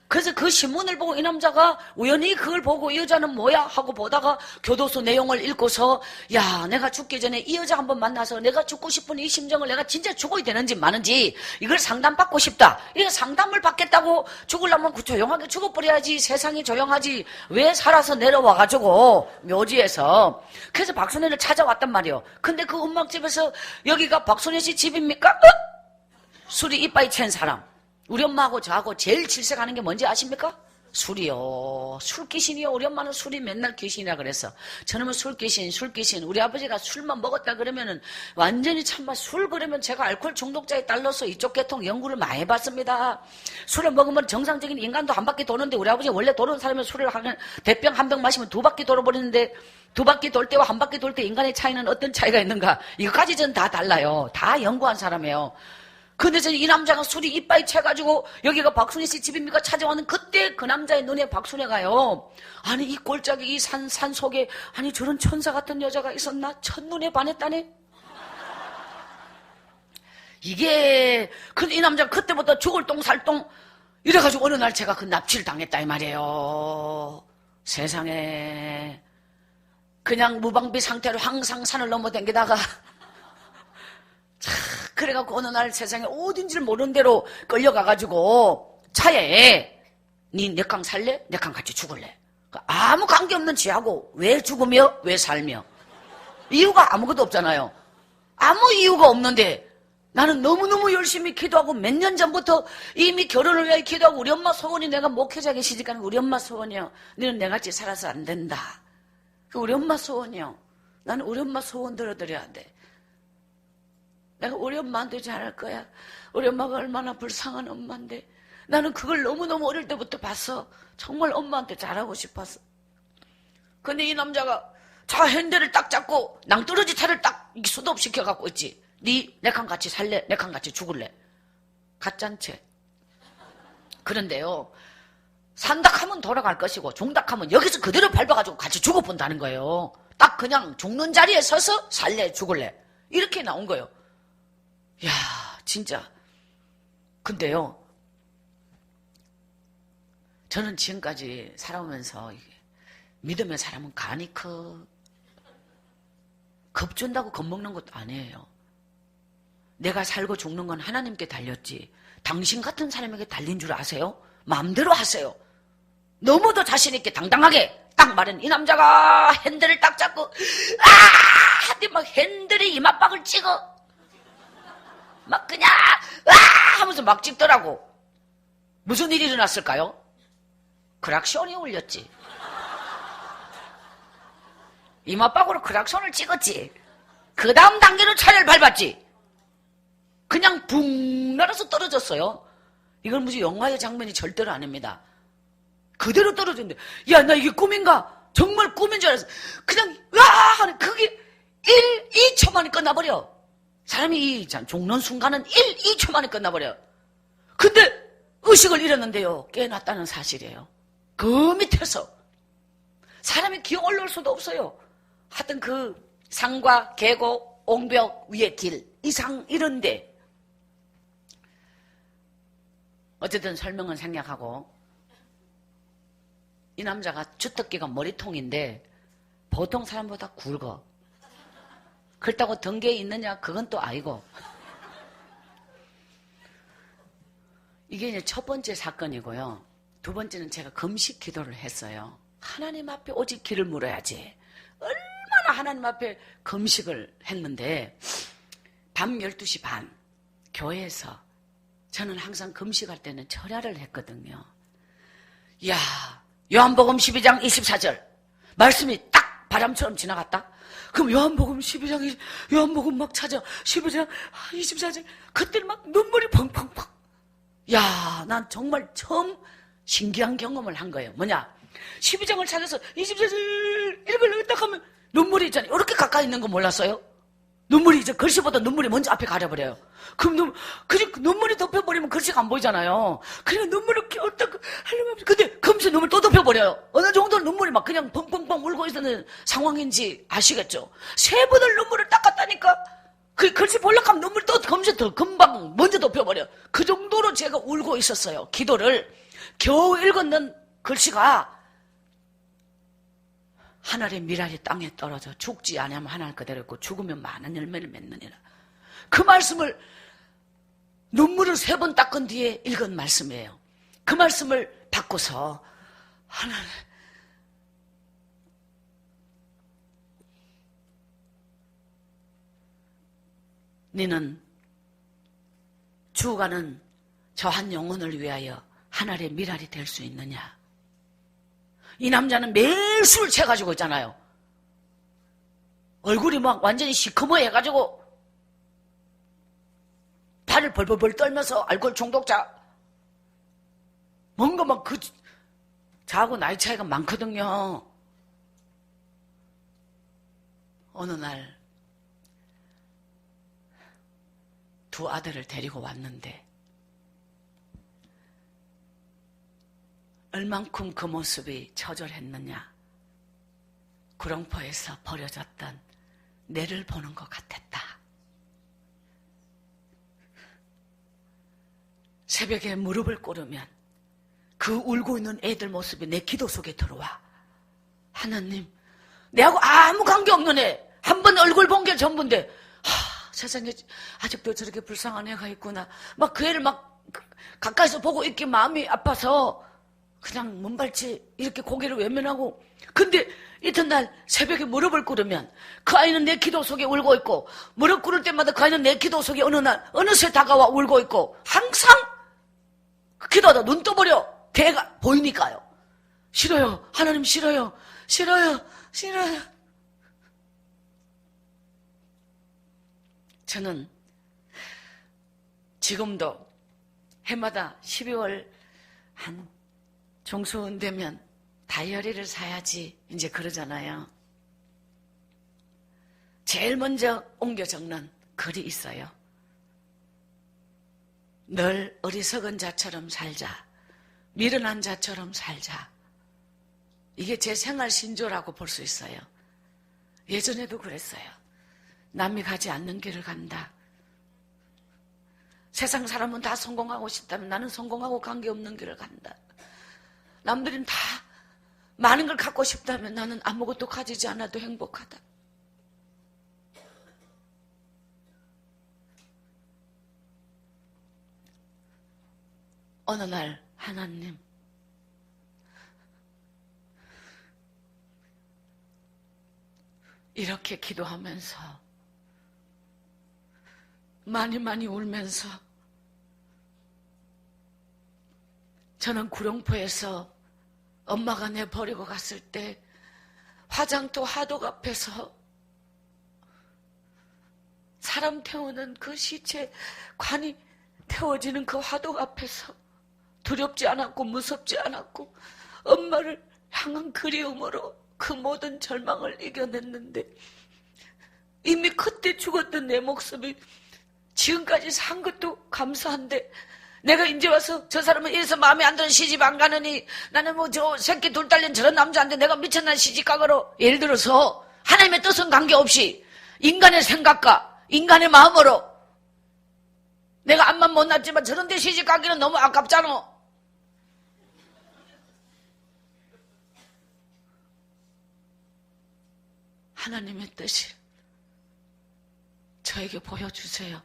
그래서 그 신문을 보고 이 남자가 우연히 그걸 보고 이 여자는 뭐야 하고 보다가 교도소 내용을 읽고서, 야, 내가 죽기 전에 이 여자 한번 만나서 내가 죽고 싶은 이 심정을 내가 진짜 죽어야 되는지 마는지 이걸 상담받고 싶다. 이거 상담을 받겠다고 죽으려면 조용하게 죽어버려야지. 세상이 조용하지. 왜 살아서 내려와가지고 묘지에서. 그래서 박순애를 찾아왔단 말이요. 근데 그 음악집에서 여기가 박순애 씨 집입니까? 술이 이빠이 챈 사람. 우리 엄마하고 저하고 제일 질색하는 게 뭔지 아십니까? 술이요. 술귀신이요. 우리 엄마는 술이 맨날 귀신이라 그랬어. 저놈은 술귀신. 우리 아버지가 술만 먹었다 그러면은 완전히 참마 술 그러면 제가 알코올 중독자에 딸려서 이쪽 계통 연구를 많이 해봤습니다. 술을 먹으면 정상적인 인간도 한 바퀴 도는데 우리 아버지 원래 도는 사람은 술을 대병 한 병 마시면 2바퀴 돌아버리는데 2바퀴 돌 때와 1바퀴 돌 때 인간의 차이는 어떤 차이가 있는가? 이거까지 전 다 달라요. 다 연구한 사람이에요. 근데 저는 이 남자가 술이 이빠이 채가지고 여기가 박순애 씨 집입니까? 찾아오는 그때 그 남자의 눈에 박순애가요. 아니 이 골짜기 이 산 속에 아니 저런 천사 같은 여자가 있었나? 첫눈에 반했다네. 이게 근데 이 남자가 그때부터 죽을 똥 살 똥 이래가지고 어느 날 제가 그 납치를 당했다 이 말이에요. 세상에 그냥 무방비 상태로 항상 산을 넘어댕기다가 그래갖고 어느 날 세상에 어딘지를 모르는 대로 끌려가가지고 차에 니 내 강 살래? 내 강 같이 죽을래? 아무 관계없는 지하고 왜 죽으며 왜 살며 이유가 아무것도 없잖아요. 아무 이유가 없는데 나는 너무너무 열심히 기도하고 몇 년 전부터 이미 결혼을 위해 기도하고 우리 엄마 소원이 내가 목회자에게 시집가는 우리 엄마 소원이요. 너는 내같이 살아서 안 된다. 우리 엄마 소원이요. 나는 우리 엄마 소원 들어드려야 돼. 내가 우리 엄마한테 잘할 거야. 우리 엄마가 얼마나 불쌍한 엄마인데 나는 그걸 너무너무 어릴 때부터 봤어. 정말 엄마한테 잘하고 싶었어. 근데 이 남자가 차 핸들을 딱 잡고 낭떠러지 차를 딱 수도업 시켜갖고 있지. 니 내랑 같이 살래? 내랑 같이 죽을래? 가짠채. 그런데요. 산닥하면 돌아갈 것이고 종닥하면 여기서 그대로 밟아가지고 같이 죽어본다는 거예요. 딱 그냥 죽는 자리에 서서 살래? 죽을래? 이렇게 나온 거예요. 야, 진짜. 근데요, 저는 지금까지 살아오면서 믿음의 사람은 간이 겁준다고 겁먹는 것도 아니에요. 내가 살고 죽는 건 하나님께 달렸지. 당신 같은 사람에게 달린 줄 아세요? 마음대로 하세요. 너무도 자신있게 당당하게 딱 말은 이 남자가 핸들을 딱 잡고 하는데 막 핸들이 이마박을 찍어. 막 그냥 하면서 막 찍더라고. 무슨 일이 일어났을까요? 크락션이 울렸지. 이마박으로 크락션을 찍었지. 그 다음 단계로 차를 밟았지. 그냥 붕 날아서 떨어졌어요. 이건 무슨 영화의 장면이 절대로 아닙니다. 그대로 떨어졌는데 야, 나 이게 꿈인가? 정말 꿈인 줄 알았어. 그냥 하는 그게 2초 만에 끝나버려. 사람이 죽는 순간은 2초 만에 끝나버려. 근데 의식을 잃었는데요. 깨어났다는 사실이에요. 그 밑에서 사람이 기어 올라올 수도 없어요. 하여튼 그 산과 계곡, 옹벽 위의 길, 이상 이런데 어쨌든 설명은 생략하고 이 남자가 주특기가 머리통인데 보통 사람보다 굵어. 그렇다고 등계에 있느냐? 그건 또 아니고. 이게 이제 첫 번째 사건이고요. 두 번째는 제가 금식 기도를 했어요. 하나님 앞에 오직 길을 물어야지. 얼마나 하나님 앞에 금식을 했는데 밤 12시 반 교회에서 저는 항상 금식할 때는 철야를 했거든요. 이야, 요한복음 12장 24절 말씀이 딱 바람처럼 지나갔다? 그럼 요한복음 12장, 요한복음 막 찾아. 12장, 24장. 그때는 막 눈물이 펑펑펑. 야, 난 정말 처음 신기한 경험을 한 거예요. 뭐냐? 12장을 찾아서 24장 읽으려고 딱 하면 눈물이 있잖아요. 이렇게 가까이 있는 거 몰랐어요? 눈물이 이제 글씨보다 눈물이 먼저 앞에 가려버려요. 그럼 눈물이 덮여버리면 글씨가 안 보이잖아요. 그러니까 눈물을 어떻게 하려면, 근데 금세 눈물 또 덮여버려요. 어느 정도 눈물이 막 그냥 펑펑펑 울고 있는 상황인지 아시겠죠? 세 번을 눈물을 닦았다니까? 그 글씨 보려고 하면 눈물이 또 금세 더 금방 먼저 덮여버려. 그 정도로 제가 울고 있었어요. 기도를. 겨우 읽었는 글씨가 하늘의 미랄이 땅에 떨어져 죽지 아니하면 하늘 그대로 있고 죽으면 많은 열매를 맺느니라. 그 말씀을 눈물을 3번 닦은 뒤에 읽은 말씀이에요. 그 말씀을 받고서 하나님, 너는 죽어가는 저 한 영혼을 위하여 하늘의 미랄이 될 수 있느냐? 이 남자는 매일 술을 채가지고 있잖아요. 얼굴이 막 완전히 시커머해가지고 발을 벌벌벌 떨면서 알코올 중독자. 뭔가 막 저하고 나이 차이가 많거든요. 어느 날 두 아들을 데리고 왔는데 얼만큼 그 모습이 처절했느냐. 구렁포에서 버려졌던 내를 보는 것 같았다. 새벽에 무릎을 꿇으면 그 울고 있는 애들 모습이 내 기도 속에 들어와. 하나님, 내하고 아무 관계없는 애, 한 번 얼굴 본 게 전부인데 세상에 아직도 저렇게 불쌍한 애가 있구나. 막 그 애를 막 가까이서 보고 있기 마음이 아파서 그냥 문발치 이렇게 고개를 외면하고. 근데 이튿날 새벽에 무릎을 꿇으면 그 아이는 내 기도 속에 울고 있고, 무릎 꿇을 때마다 그 아이는 내 기도 속에 어느 날 어느새 다가와 울고 있고, 항상 기도하다 눈 떠버려. 배가 보이니까요. 싫어요. 하나님 싫어요. 싫어요. 싫어요. 저는 지금도 해마다 12월 한 중순 되면 다이어리를 사야지 이제 그러잖아요. 제일 먼저 옮겨 적는 글이 있어요. 늘 어리석은 자처럼 살자. 미련한 자처럼 살자. 이게 제 생활 신조라고 볼 수 있어요. 예전에도 그랬어요. 남이 가지 않는 길을 간다. 세상 사람은 다 성공하고 싶다면 나는 성공하고 관계없는 길을 간다. 남들은 다 많은 걸 갖고 싶다면 나는 아무것도 가지지 않아도 행복하다. 어느 날 하나님, 이렇게 기도하면서 많이 울면서 저는 구룡포에서 엄마가 내 버리고 갔을 때 화장터 하독 앞에서 사람 태우는 그 시체 관이 태워지는 그 화독 앞에서 두렵지 않았고 무섭지 않았고 엄마를 향한 그리움으로 그 모든 절망을 이겨냈는데, 이미 그때 죽었던 내 목숨이 지금까지 산 것도 감사한데, 내가 이제 와서 저 사람은 이래서 마음에 안 드는 시집 안 가느니 나는 뭐 저 새끼 둘 딸린 저런 남자한테 내가 미쳤나 시집가거로, 예를 들어서 하나님의 뜻은 관계없이 인간의 생각과 인간의 마음으로 내가 앞만 못 났지만 저런 데 시집가기는 너무 아깝잖아. 하나님의 뜻이 저에게 보여주세요.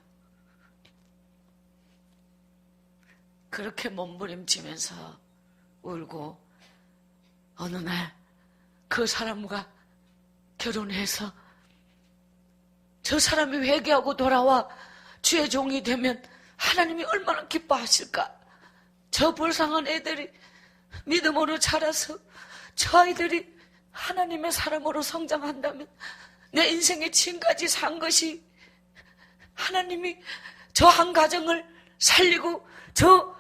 그렇게 몸부림치면서 울고 어느 날 그 사람과 결혼해서 저 사람이 회개하고 돌아와 주의 종이 되면 하나님이 얼마나 기뻐하실까. 저 불쌍한 애들이 믿음으로 자라서 저 아이들이 하나님의 사람으로 성장한다면 내 인생에 지금까지 산 것이 하나님이 저 한 가정을 살리고 저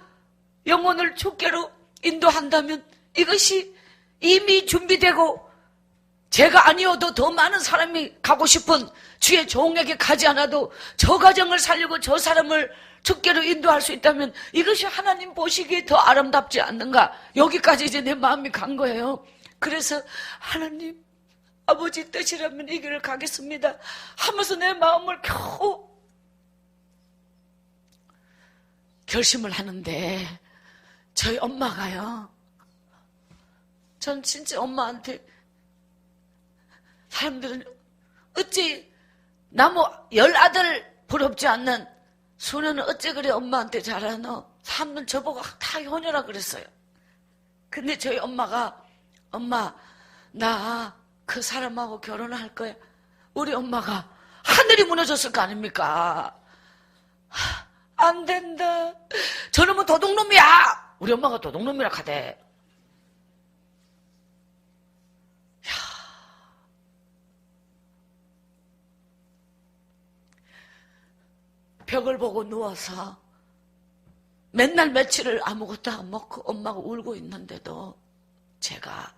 영혼을 주께로 인도한다면 이것이 이미 준비되고 제가 아니어도 더 많은 사람이 가고 싶은 주의 종에게 가지 않아도 저 가정을 살리고 저 사람을 주께로 인도할 수 있다면 이것이 하나님 보시기에 더 아름답지 않는가? 여기까지 이제 내 마음이 간 거예요. 그래서 하나님 아버지 뜻이라면 이 길을 가겠습니다 하면서 내 마음을 겨우 결심을 하는데 저희 엄마가요, 전 진짜 엄마한테 사람들은 어찌 나무 10아들 부럽지 않는 소녀는 어찌 그래 엄마한테 잘하노? 사람들 저보고 다 효녀라 그랬어요. 근데 저희 엄마가 엄마 나 그 사람하고 결혼할 거야. 우리 엄마가 하늘이 무너졌을 거 아닙니까? 안 된다. 저놈은 도둑놈이야. 우리 엄마가 도둑놈이라 하대. 벽을 보고 누워서 맨날 며칠을 아무것도 안 먹고 엄마가 울고 있는데도 제가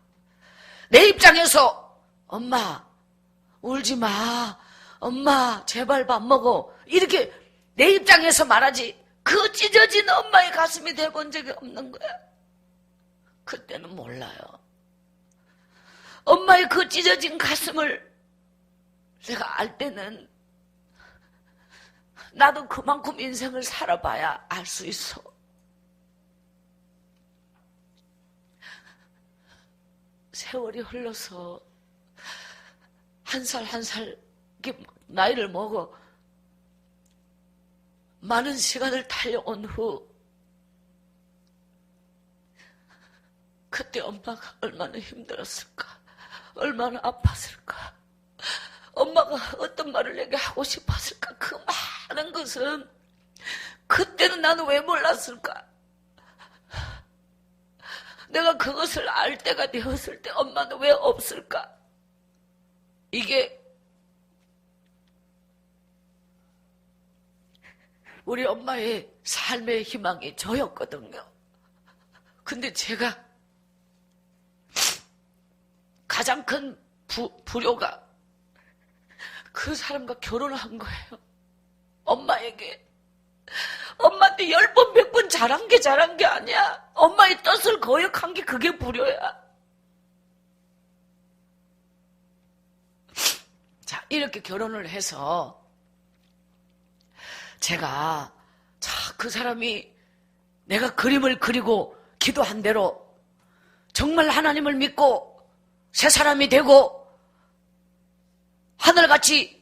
내 입장에서 엄마 울지 마, 엄마 제발 밥 먹어 이렇게 내 입장에서 말하지 그 찢어진 엄마의 가슴이 돼본 적이 없는 거야. 그때는 몰라요. 엄마의 그 찢어진 가슴을 내가 알 때는 나도 그만큼 인생을 살아봐야 알 수 있어. 세월이 흘러서 한 살 한 살 나이를 먹어 많은 시간을 달려온 후 그때 엄마가 얼마나 힘들었을까, 얼마나 아팠을까, 엄마가 어떤 말을 내게 하고 싶었을까, 그 많은 것은 그때는 나는 왜 몰랐을까? 내가 그것을 알 때가 되었을 때 엄마는 왜 없을까? 이게 우리 엄마의 삶의 희망이 저였거든요. 근데 제가 가장 큰 불효가 그 사람과 결혼을 한 거예요. 엄마에게. 엄마한테 10번 100번 잘한 게 아니야. 엄마의 뜻을 거역한 게 그게 불효야. 자, 이렇게 결혼을 해서 제가 그 사람이 내가 그림을 그리고 기도한 대로 정말 하나님을 믿고 새 사람이 되고 하늘같이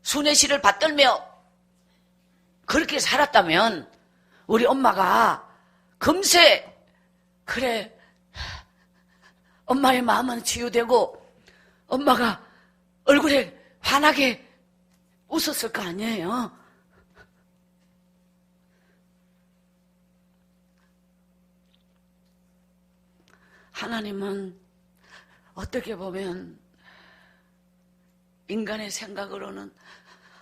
순애시를 받들며 그렇게 살았다면 우리 엄마가 금세 그래 엄마의 마음은 치유되고 엄마가 얼굴에 환하게 웃었을 거 아니에요. 하나님은 어떻게 보면 인간의 생각으로는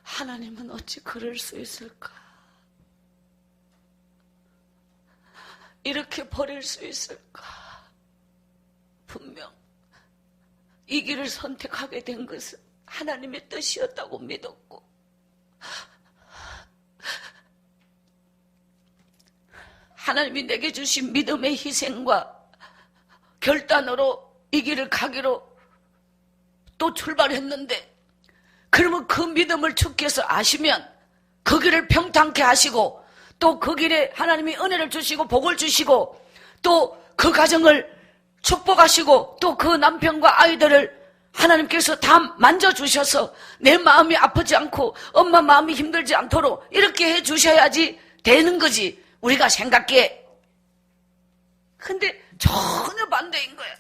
하나님은 어찌 그럴 수 있을까? 이렇게 버릴 수 있을까? 분명 이 길을 선택하게 된 것은 하나님의 뜻이었다고 믿었고 하나님이 내게 주신 믿음의 희생과 결단으로 이 길을 가기로 또 출발했는데 그러면 그 믿음을 주께서 아시면 그 길을 평탄케 하시고 또 그 길에 하나님이 은혜를 주시고 복을 주시고 또 그 가정을 축복하시고 또 그 남편과 아이들을 하나님께서 다 만져주셔서 내 마음이 아프지 않고 엄마 마음이 힘들지 않도록 이렇게 해주셔야지 되는 거지 우리가 생각해. 근데 전혀 반대인 거야.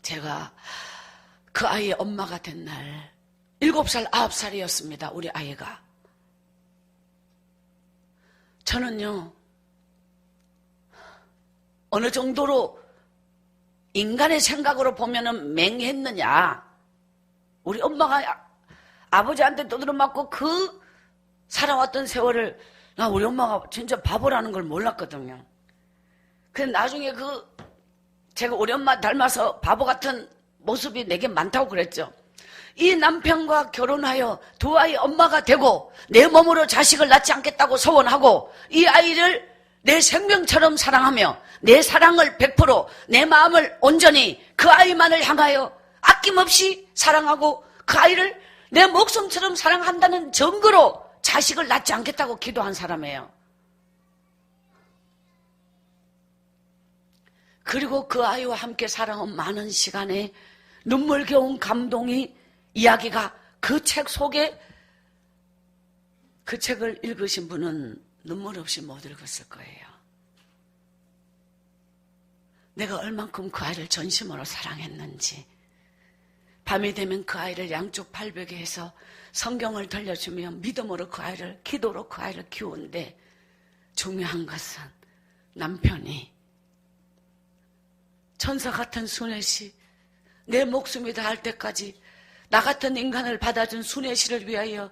제가 그 아이의 엄마가 된 날 7살, 9살이었습니다. 우리 아이가. 저는요 어느 정도로 인간의 생각으로 보면은 맹했느냐? 우리 엄마가 아버지한테 두드려 맞고 그 살아왔던 세월을 나 우리 엄마가 진짜 바보라는 걸 몰랐거든요. 근데 나중에 제가 우리 엄마 닮아서 바보 같은 모습이 내게 많다고 그랬죠. 이 남편과 결혼하여 두 아이 엄마가 되고 내 몸으로 자식을 낳지 않겠다고 소원하고 이 아이를 내 생명처럼 사랑하며 내 사랑을 100% 내 마음을 온전히 그 아이만을 향하여 아낌없이 사랑하고 그 아이를 내 목숨처럼 사랑한다는 증거로 자식을 낳지 않겠다고 기도한 사람이에요. 그리고 그 아이와 함께 살아온 많은 시간에 눈물겨운 감동이 이야기가 그 책 속에 그 책을 읽으신 분은 눈물 없이 못 읽었을 거예요. 내가 얼만큼 그 아이를 전심으로 사랑했는지 밤이 되면 그 아이를 양쪽 발베개 해서 성경을 들려주며 믿음으로 그 아이를 기도로 그 아이를 키우는데 중요한 것은 남편이 천사 같은 순애 씨 내 목숨이 다할 때까지 나 같은 인간을 받아준 순애 씨를 위하여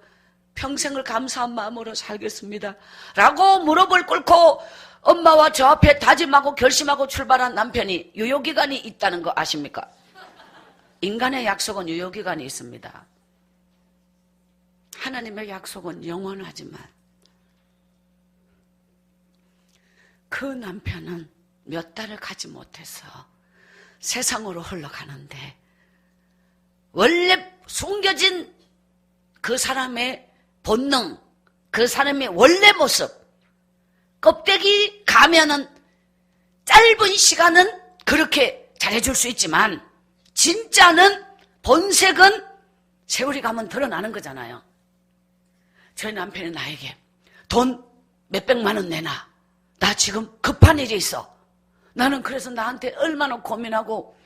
평생을 감사한 마음으로 살겠습니다 라고 무릎을 꿇고 엄마와 저 앞에 다짐하고 결심하고 출발한 남편이 유효기간이 있다는 거 아십니까? 인간의 약속은 유효기간이 있습니다. 하나님의 약속은 영원하지만 그 남편은 몇 달을 가지 못해서 세상으로 흘러가는데 원래 숨겨진 그 사람의 본능, 그 사람의 원래 모습, 껍데기 가면은 짧은 시간은 그렇게 잘해줄 수 있지만 진짜는 본색은 세월이 가면 드러나는 거잖아요. 저희 남편이 나에게 돈 몇백만 원 내놔. 나 지금 급한 일이 있어. 나는 그래서 나한테 얼마나 고민하고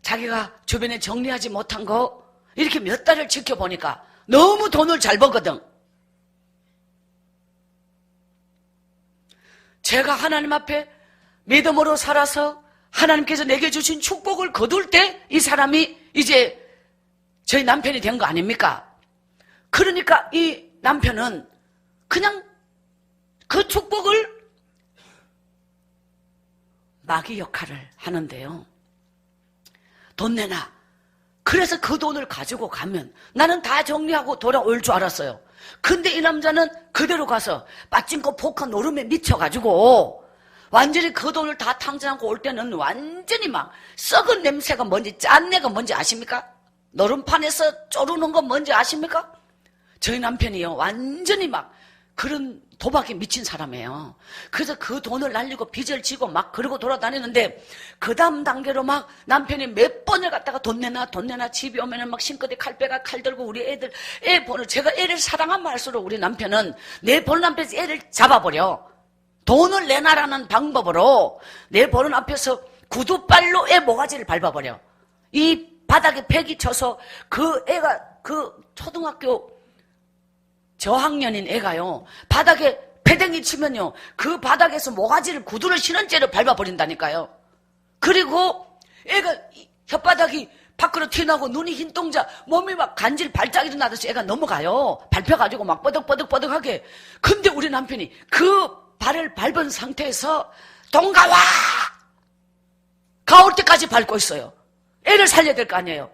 자기가 주변에 정리하지 못한 거 이렇게 몇 달을 지켜보니까 너무 돈을 잘 버거든. 제가 하나님 앞에 믿음으로 살아서 하나님께서 내게 주신 축복을 거둘 때 이 사람이 이제 저희 남편이 된 거 아닙니까? 그러니까 이 남편은 그냥 그 축복을 마귀 역할을 하는데요. 돈 내놔. 그래서 그 돈을 가지고 가면 나는 다 정리하고 돌아올 줄 알았어요. 근데 이 남자는 그대로 가서 빠찡코 포카 노름에 미쳐가지고 완전히 그 돈을 다 탕진하고 올 때는 완전히 막 썩은 냄새가 뭔지 짠내가 뭔지 아십니까? 노름판에서 쪼르는 건 뭔지 아십니까? 저희 남편이요 완전히 막 그런 도박에 미친 사람이에요. 그래서 그 돈을 날리고 빚을 지고 막 그러고 돌아다니는데 그 다음 단계로 막 남편이 몇 번을 갖다가 돈 내놔 집에 오면은 막 신껏에 칼 빼가 칼 들고 우리 애들 애 번호 제가 애를 사랑하면 할수록 우리 남편은 내 보는 앞에서 애를 잡아버려. 돈을 내놔라는 방법으로 내 보는 앞에서 구두발로 애 모가지를 밟아버려. 이 바닥에 팩이 쳐서 그 애가 그 초등학교 저학년인 애가요 바닥에 패댕이 치면요 그 바닥에서 모가지를 구두를 신은 채로 밟아버린다니까요. 그리고 애가 혓바닥이 밖으로 튀어나오고 눈이 흰동자 몸이 막 간질 발작이 나듯이 애가 넘어가요. 밟혀가지고 막 뻐덕뻐덕하게. 근데 우리 남편이 그 발을 밟은 상태에서 동가와 가올 때까지 밟고 있어요. 애를 살려야 될 거 아니에요.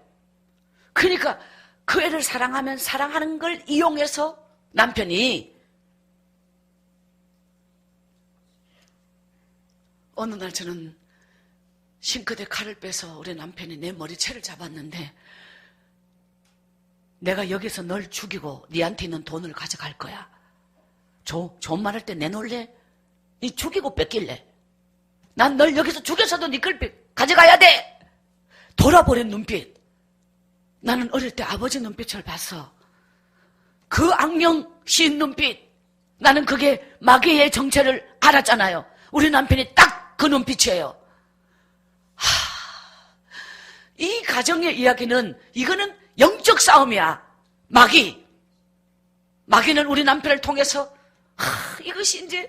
그러니까 그 애를 사랑하면 사랑하는 걸 이용해서 남편이 어느 날 저는 싱크대 칼을 빼서 우리 남편이 내 머리채를 잡았는데 내가 여기서 널 죽이고 네한테 있는 돈을 가져갈 거야. 좋은 말 할 때 내놓을래? 네 죽이고 뺏길래? 난 널 여기서 죽여서도 네 걸 가져가야 돼. 돌아버린 눈빛. 나는 어릴 때 아버지 눈빛을 봤어. 그 악령 씌인 눈빛. 나는 그게 마귀의 정체를 알았잖아요. 우리 남편이 딱 그 눈빛이에요. 이 가정의 이야기는 이거는 영적 싸움이야. 마귀는 우리 남편을 통해서 이것이 이제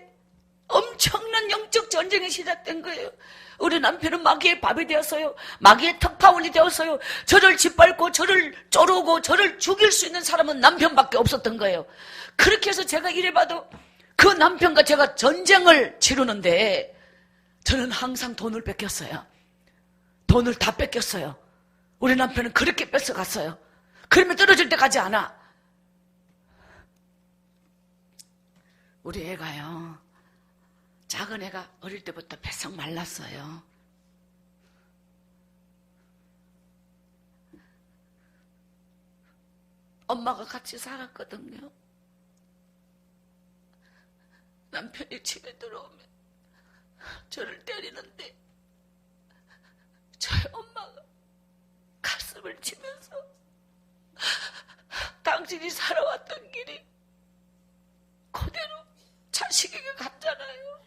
엄청난 엄청난 영적 전쟁이 시작된 거예요. 우리 남편은 마귀의 밥이 되었어요. 마귀의 특파원이 되었어요. 저를 짓밟고 저를 쪼르고 저를 죽일 수 있는 사람은 남편밖에 없었던 거예요. 그렇게 해서 제가 이래봐도 그 남편과 제가 전쟁을 치르는데 저는 항상 돈을 뺏겼어요. 돈을 다 뺏겼어요. 우리 남편은 그렇게 뺏어갔어요. 그러면 떨어질 때 가지 않아. 우리 애가요, 작은 애가 어릴 때부터 뱃속 말랐어요. 엄마가 같이 살았거든요. 남편이 집에 들어오면 저를 때리는데 저희 엄마가 가슴을 치면서 당신이 살아왔던 길이 그대로 자식에게 갔잖아요.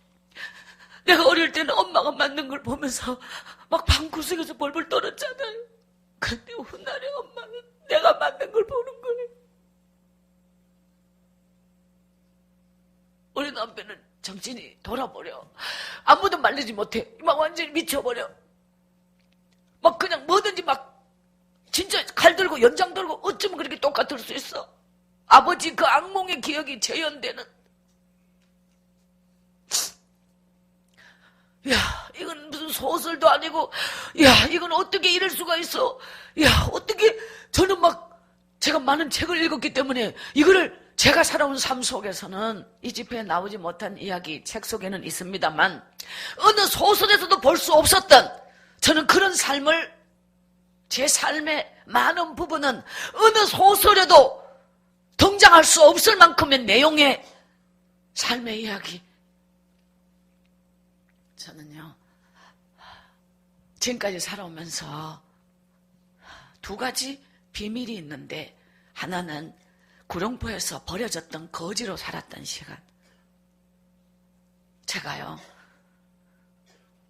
내가 어릴 때는 엄마가 맞는 걸 보면서 막 방구석에서 벌벌 떨었잖아요. 근데 훗날에 엄마는 내가 맞는 걸 보는 거예요. 우리 남편은 정신이 돌아버려. 아무도 말리지 못해. 막 완전히 미쳐버려. 막 그냥 뭐든지 막 진짜 칼 들고 연장 들고 어쩌면 그렇게 똑같을 수 있어. 아버지 그 악몽의 기억이 재현되는. 야, 이건 무슨 소설도 아니고, 야, 이건 어떻게 이럴 수가 있어. 야, 어떻게, 저는 막, 제가 많은 책을 읽었기 때문에, 이거를 제가 살아온 삶 속에서는 이 집회에 나오지 못한 이야기, 책 속에는 있습니다만, 어느 소설에서도 볼 수 없었던, 저는 그런 삶을, 제 삶의 많은 부분은 어느 소설에도 등장할 수 없을 만큼의 내용의 삶의 이야기. 저는요, 지금까지 살아오면서 두 가지 비밀이 있는데, 하나는 구룡포에서 버려졌던 거지로 살았던 시간. 제가요,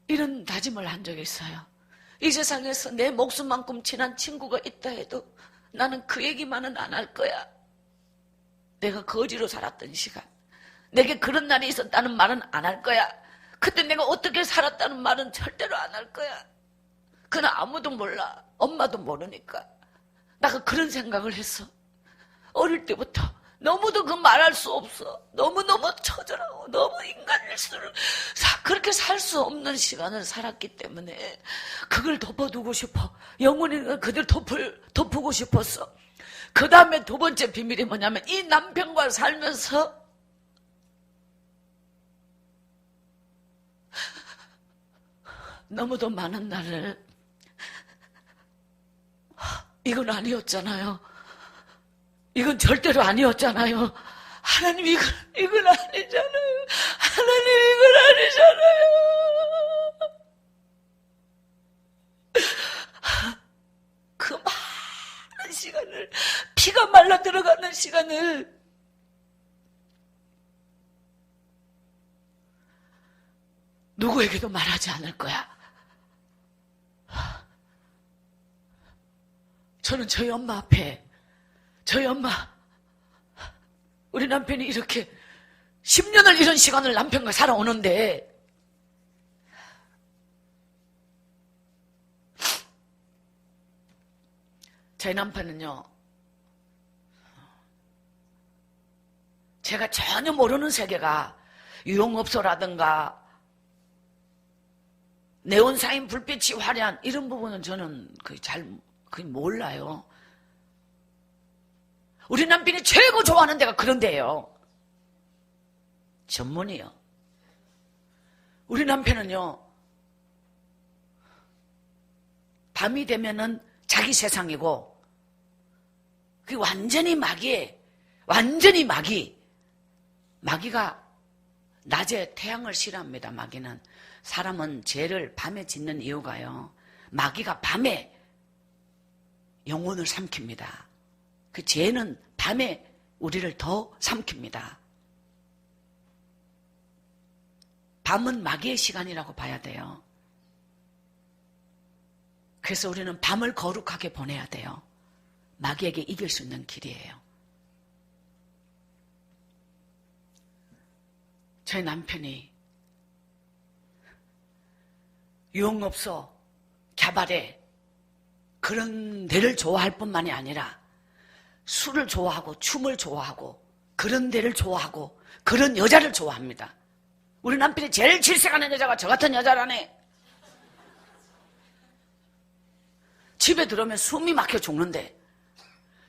이런 다짐을 한 적이 있어요. 이 세상에서 내 목숨만큼 친한 친구가 있다 해도 나는 그 얘기만은 안 할 거야. 내가 거지로 살았던 시간. 내게 그런 날이 있었다는 말은 안 할 거야. 그때 내가 어떻게 살았다는 말은 절대로 안 할 거야. 그는 아무도 몰라. 엄마도 모르니까. 내가 그런 생각을 했어. 어릴 때부터 너무도 그 말할 수 없어. 너무너무 처절하고 너무 인간일수록 그렇게 살 수 없는 시간을 살았기 때문에 그걸 덮어두고 싶어. 영원히 그들 덮고 싶었어. 그 다음에 두 번째 비밀이 뭐냐면 이 남편과 살면서 너무도 많은 날을 이건 아니었잖아요. 이건 절대로 아니었잖아요. 하나님 이건 아니잖아요. 하나님 이건 아니잖아요. 그 많은 시간을 피가 말라 들어가는 시간을 누구에게도 말하지 않을 거야. 저는 저희 엄마 앞에 저희 엄마 우리 남편이 이렇게 10년을 이런 시간을 남편과 살아오는데 저희 남편은요 제가 전혀 모르는 세계가 유흥업소라든가 네온사인 불빛이 화려한 이런 부분은 저는 거의 몰라요. 우리 남편이 최고 좋아하는 데가 그런 데예요. 전문이요. 우리 남편은요 밤이 되면은 자기 세상이고 그게 완전히 마귀예요. 완전히 마귀가 낮에 태양을 싫어합니다. 마귀는 사람은 죄를 밤에 짓는 이유가요 마귀가 밤에 영혼을 삼킵니다. 그 죄는 밤에 우리를 더 삼킵니다. 밤은 마귀의 시간이라고 봐야 돼요. 그래서 우리는 밤을 거룩하게 보내야 돼요. 마귀에게 이길 수 있는 길이에요. 저희 남편이 유흥업소, 캬바레 그런 데를 좋아할 뿐만이 아니라 술을 좋아하고 춤을 좋아하고 그런 데를 좋아하고 그런 여자를 좋아합니다. 우리 남편이 제일 질색하는 여자가 저 같은 여자라네. 집에 들어오면 숨이 막혀 죽는데,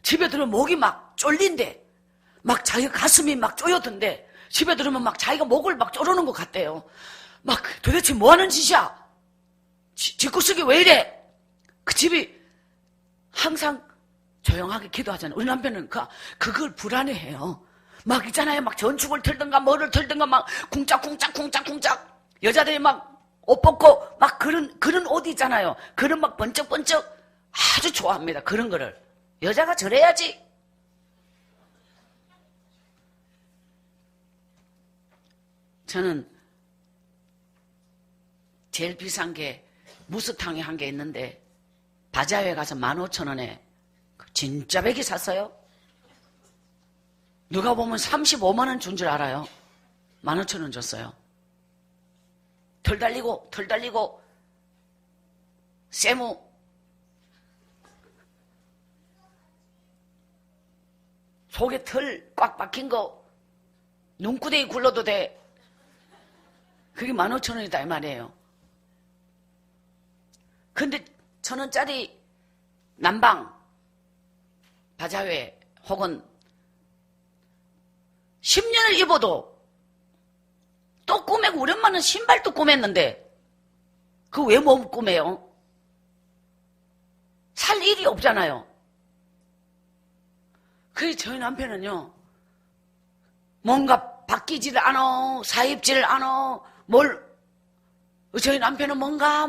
집에 들어오면 목이 막 쫄린데, 막 자기가 가슴이 막 쪼여든데, 집에 들어오면 막 자기가 목을 막 쪼르는 것 같대요. 막 도대체 뭐 하는 짓이야? 집구석이 왜 이래? 그 집이 항상 조용하게 기도하잖아요. 우리 남편은 그걸 불안해해요. 막 있잖아요. 막 전축을 틀든가 뭐를 틀든가 막 쿵짝쿵짝 여자들이 막 옷 벗고 막 그런 옷 있잖아요. 그런 막 번쩍번쩍 아주 좋아합니다. 그런 거를. 여자가 저래야지. 저는 제일 비싼 게 무스탕이 한 개 있는데 바자회에 가서 15,000원에 진짜 배기 샀어요. 누가 보면 35만 원 준 줄 알아요. 15,000원 줬어요. 털 달리고 세무 속에 털 꽉 박힌 거 눈구덩이 굴러도 돼. 그게 15,000원이다 이 말이에요. 근데 1,000원짜리 남방 바자회 혹은 10년을 입어도 또 꾸매고 우리 엄마는 신발도 꾸몄는데 그거 왜 못 꾸며요? 살 일이 없잖아요. 그래서 저희 남편은요 뭔가 바뀌지를 않아 사입지를 않아 저희 남편은 뭔가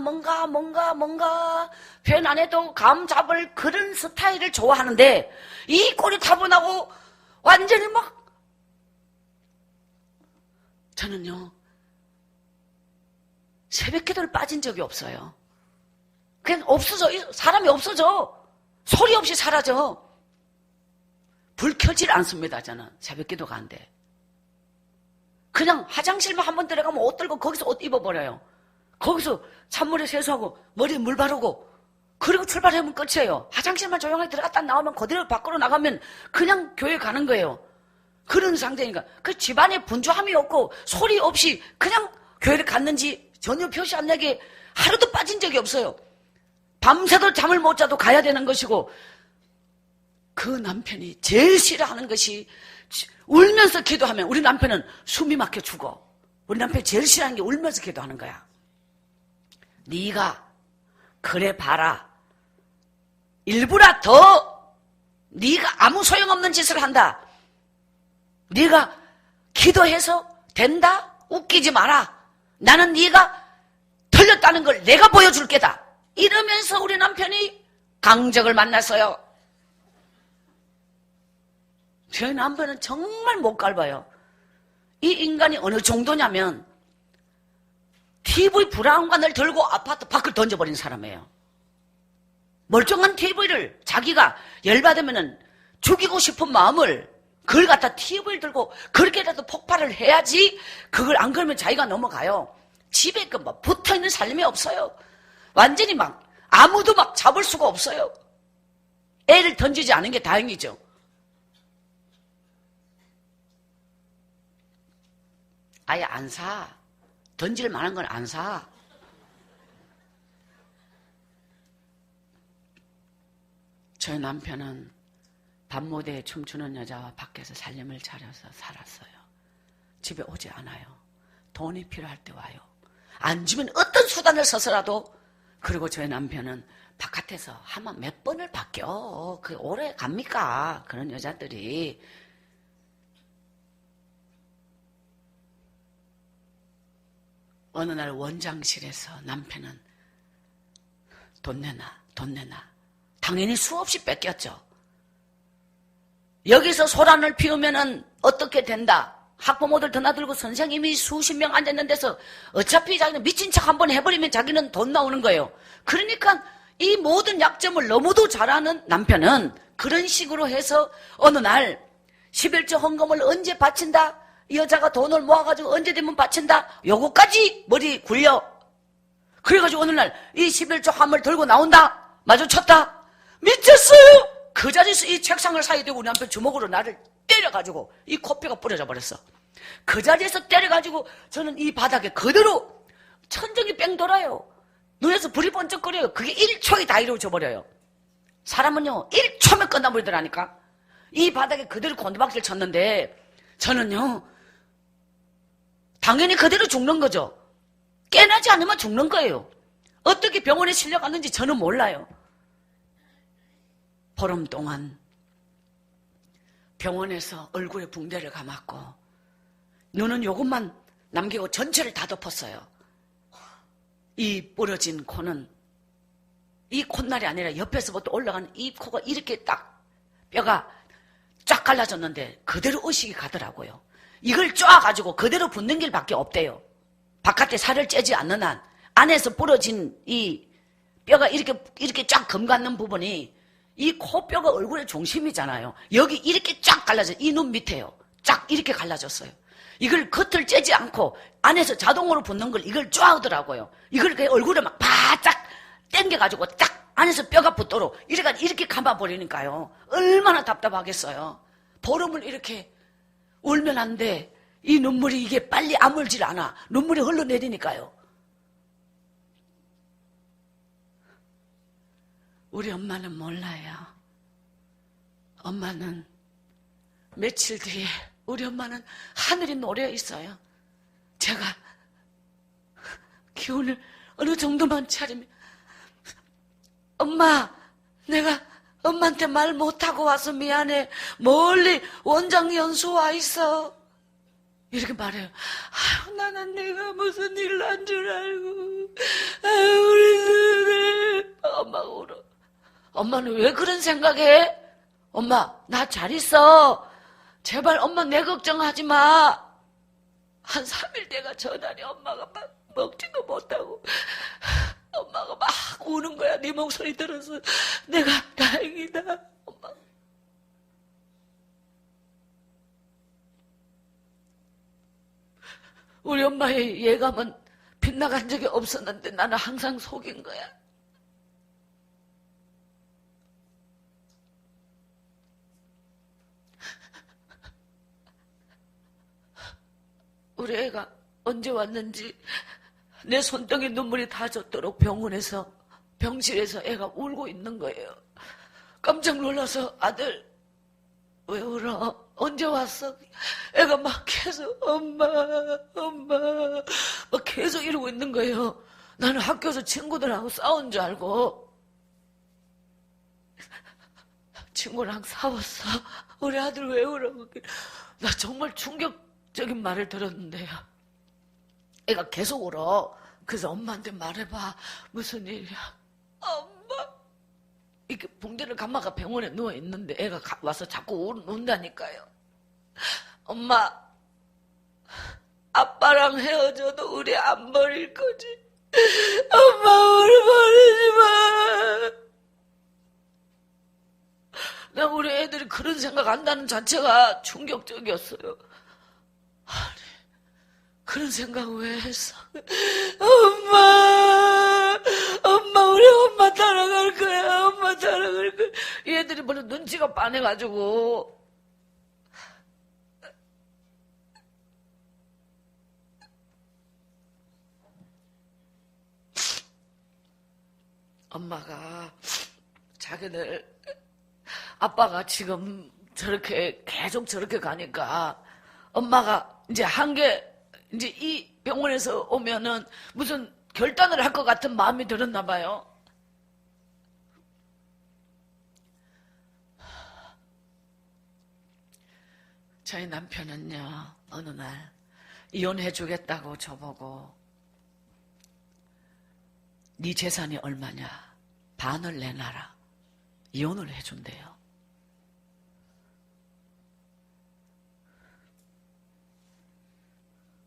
표현 안 해도 감 잡을 그런 스타일을 좋아하는데 이 꼴이 타분하고 완전히 막 저는요 새벽기도를 빠진 적이 없어요. 그냥 없어져. 사람이 없어져. 소리 없이 사라져. 불 켜질 않습니다. 저는 새벽기도가 안 돼. 그냥 화장실만 한번 들어가면 옷 들고 거기서 옷 입어버려요. 거기서 찬물에 세수하고 머리에 물 바르고 그리고 출발하면 끝이에요. 화장실만 조용하게 들어갔다 나오면 그대로 밖으로 나가면 그냥 교회 가는 거예요. 그런 상태니까 그 집안에 분주함이 없고 소리 없이 그냥 교회를 갔는지 전혀 표시 안 나게 하루도 빠진 적이 없어요. 밤새도 잠을 못 자도 가야 되는 것이고 그 남편이 제일 싫어하는 것이 울면서 기도하면 우리 남편은 숨이 막혀 죽어. 우리 남편이 제일 싫어하는 게 울면서 기도하는 거야. 네가 그래 봐라. 일부러 더 네가 아무 소용없는 짓을 한다. 네가 기도해서 된다? 웃기지 마라. 나는 네가 틀렸다는 걸 내가 보여줄 게다. 이러면서 우리 남편이 강적을 만났어요. 저희 남편은 정말 못 갈봐요. 이 인간이 어느 정도냐면 TV 브라운관을 들고 아파트 밖을 던져버린 사람이에요. 멀쩡한 TV를 자기가 열받으면 죽이고 싶은 마음을 그걸 갖다 TV를 들고 그렇게라도 폭발을 해야지. 그걸 안 그러면 자기가 넘어가요. 집에 뭐 붙어있는 삶이 없어요. 완전히 막 아무도 막 잡을 수가 없어요. 애를 던지지 않은 게 다행이죠. 아예 안 사. 던질 만한 건 안 사. 저희 남편은 밤무대에 춤추는 여자와 밖에서 살림을 차려서 살았어요. 집에 오지 않아요. 돈이 필요할 때 와요. 안 주면 어떤 수단을 써서라도. 그리고 저희 남편은 바깥에서 하면 몇 번을 바뀌어. 그 오래 갑니까? 그런 여자들이. 어느 날 원장실에서 남편은 돈 내놔. 당연히 수없이 뺏겼죠. 여기서 소란을 피우면은 어떻게 된다. 학부모들 드나들고 선생님이 수십 명 앉아있는 데서 어차피 자기는 미친 척 한번 해버리면 자기는 돈 나오는 거예요. 그러니까 이 모든 약점을 너무도 잘 아는 남편은 그런 식으로 해서 어느 날 11조 헌금을 언제 바친다. 이 여자가 돈을 모아가지고 언제 되면 바친다. 요거까지 머리 굴려. 그래가지고 어느 날 이 11조 함을 들고 나온다. 마주쳤다. 미쳤어요. 그 자리에서 이 책상을 사이에 대고 우리 남편 주먹으로 나를 때려가지고 이 코뼈가 부러져 버렸어. 그 자리에서 때려가지고 저는 이 바닥에 그대로 천정이 뺑 돌아요. 눈에서 불이 번쩍거려요. 그게 1초에 다 이루어져 버려요. 사람은요 1초면 끝나버리더라니까. 이 바닥에 그대로 곤두박질 쳤는데 저는요 당연히 그대로 죽는 거죠. 깨나지 않으면 죽는 거예요. 어떻게 병원에 실려갔는지 저는 몰라요. 보름 동안 병원에서 얼굴에 붕대를 감았고 눈은 요것만 남기고 전체를 다 덮었어요. 이 부러진 코는 이 콧날이 아니라 옆에서부터 올라가는 이 코가 이렇게 딱 뼈가 쫙 갈라졌는데 그대로 의식이 가더라고요. 이걸 쪼아가지고 그대로 붙는 길밖에 없대요. 바깥에 살을 째지 않는 한 안에서 부러진 이 뼈가 이렇게 쫙 검갖는 부분이 이 코뼈가 얼굴의 중심이잖아요. 여기 이렇게 쫙 갈라져 이 눈 밑에요. 쫙 이렇게 갈라졌어요. 이걸 겉을 째지 않고 안에서 자동으로 붙는 걸 이걸 쪼아오더라고요. 이걸 그냥 얼굴에 막 바짝 당겨가지고 딱 안에서 뼈가 붙도록 이렇게 감아버리니까요. 얼마나 답답하겠어요. 보름을 이렇게 울면 안 돼. 이 눈물이 이게 빨리 아물질 않아. 눈물이 흘러내리니까요. 우리 엄마는 몰라요. 엄마는 며칠 뒤에 우리 엄마는 하늘이 노려 있어요. 제가 기운을 어느 정도만 차리면 엄마 내가 엄마한테 말 못하고 와서 미안해. 멀리 원장 연수 와 있어. 이렇게 말해요. 아유, 나는 내가 무슨 일 난 줄 알고. 아유, 우리 누나. 엄마가 울어. 엄마는 왜 그런 생각해? 엄마, 나 잘 있어. 제발 엄마 내 걱정하지 마. 한 3일 내가 전화니 엄마가 막 먹지도 못하고 엄마가 막 우는 거야. 네 목소리 들어서 내가 다행이다. 엄마. 우리 엄마의 예감은 빗나간 적이 없었는데 나는 항상 속인 거야. 우리 애가 언제 왔는지 내 손등에 눈물이 다 젖도록 병실에서 애가 울고 있는 거예요. 깜짝 놀라서 아들 왜 울어? 언제 왔어? 애가 막 계속 엄마 막 계속 이러고 있는 거예요. 나는 학교에서 친구들하고 싸운 줄 알고 친구랑 싸웠어. 우리 아들 왜 울어? 나 정말 충격적인 말을 들었는데요. 애가 계속 울어. 그래서 엄마한테 말해봐. 무슨 일이야? 엄마. 이렇게 붕대를 감아가 병원에 누워있는데 애가 와서 자꾸 운다니까요. 엄마, 아빠랑 헤어져도 우리 안 버릴 거지? 엄마, 우리 버리지 마. 나 우리 애들이 그런 생각 한다는 자체가 충격적이었어요. 아니, 그런 생각 왜 했어? 엄마, 우리 엄마 따라갈 거야. 엄마 따라갈 거야. 얘들이 벌써 눈치가 빤해가지고. 엄마가 자기들 아빠가 지금 저렇게 계속 저렇게 가니까 엄마가 이제 이제 이 병원에서 오면은 무슨 결단을 할 것 같은 마음이 들었나 봐요. 저희 남편은요, 어느 날 이혼해 주겠다고 저보고 네 재산이 얼마냐? 반을 내놔라. 이혼을 해준대요.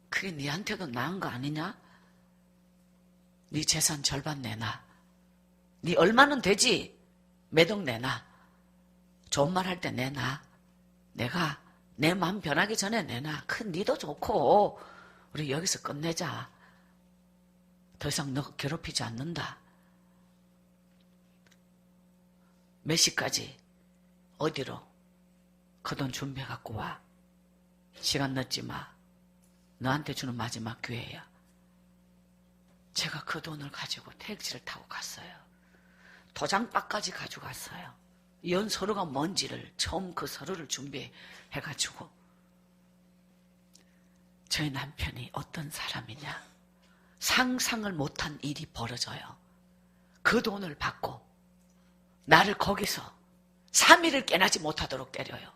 그게 니한테도 나은 거 아니냐? 네 재산 절반 내놔. 네 얼마는 되지? 매덕 내놔. 좋은 말 할 때 내놔. 내가 내 마음 변하기 전에 내놔. 큰 니도 좋고 우리 여기서 끝내자. 더 이상 너 괴롭히지 않는다. 몇 시까지 어디로 그 돈 준비해 갖고 와. 시간 늦지 마. 너한테 주는 마지막 기회야. 제가 그 돈을 가지고 택시를 타고 갔어요. 도장박까지 가져갔어요. 연 서류가 뭔지를 처음 그 서류를 준비해가지고 저희 남편이 어떤 사람이냐, 상상을 못한 일이 벌어져요. 그 돈을 받고 나를 거기서 3일을 깨나지 못하도록 때려요.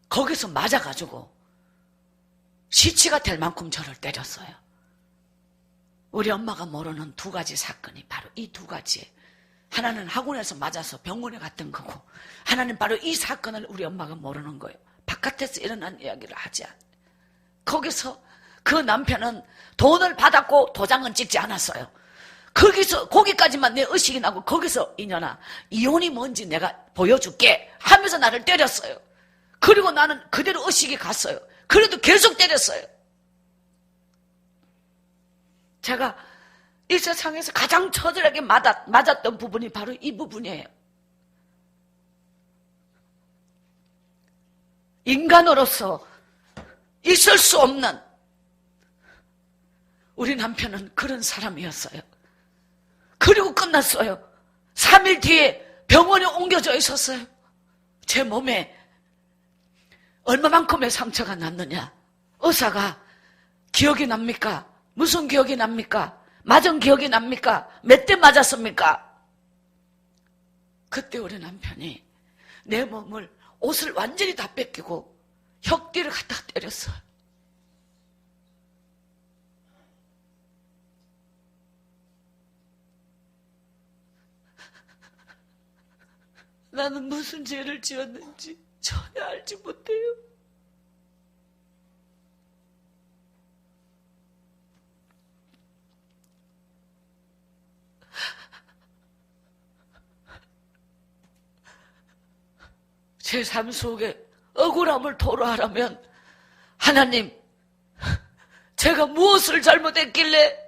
거기서 맞아가지고 시치가 될 만큼 저를 때렸어요. 우리 엄마가 모르는 두 가지 사건이 바로 이 두 가지. 하나는 학원에서 맞아서 병원에 갔던 거고, 하나는 바로 이 사건을 우리 엄마가 모르는 거예요. 바깥에서 일어난 이야기를 하지 않아요. 거기서 그 남편은 돈을 받았고 도장은 찍지 않았어요. 거기까지만 내 의식이 나고, 거기서 이년아, 이혼이 뭔지 내가 보여줄게 하면서 나를 때렸어요. 그리고 나는 그대로 의식이 갔어요. 그래도 계속 때렸어요. 제가 이 세상에서 가장 처절하게 맞았던 부분이 바로 이 부분이에요. 인간으로서 있을 수 없는, 우리 남편은 그런 사람이었어요. 그리고 끝났어요. 3일 뒤에 병원에 옮겨져 있었어요. 제 몸에 얼마만큼의 상처가 났느냐. 의사가 기억이 납니까? 무슨 기억이 납니까? 맞은 기억이 납니까? 몇 대 맞았습니까? 그때 우리 남편이 내 몸을, 옷을 완전히 다 뺏기고 혁뒤를 갖다 때렸어요. 나는 무슨 죄를 지었는지 전혀 알지 못해요. 제 삶 속에 억울함을 토로하라면, 하나님, 제가 무엇을 잘못했길래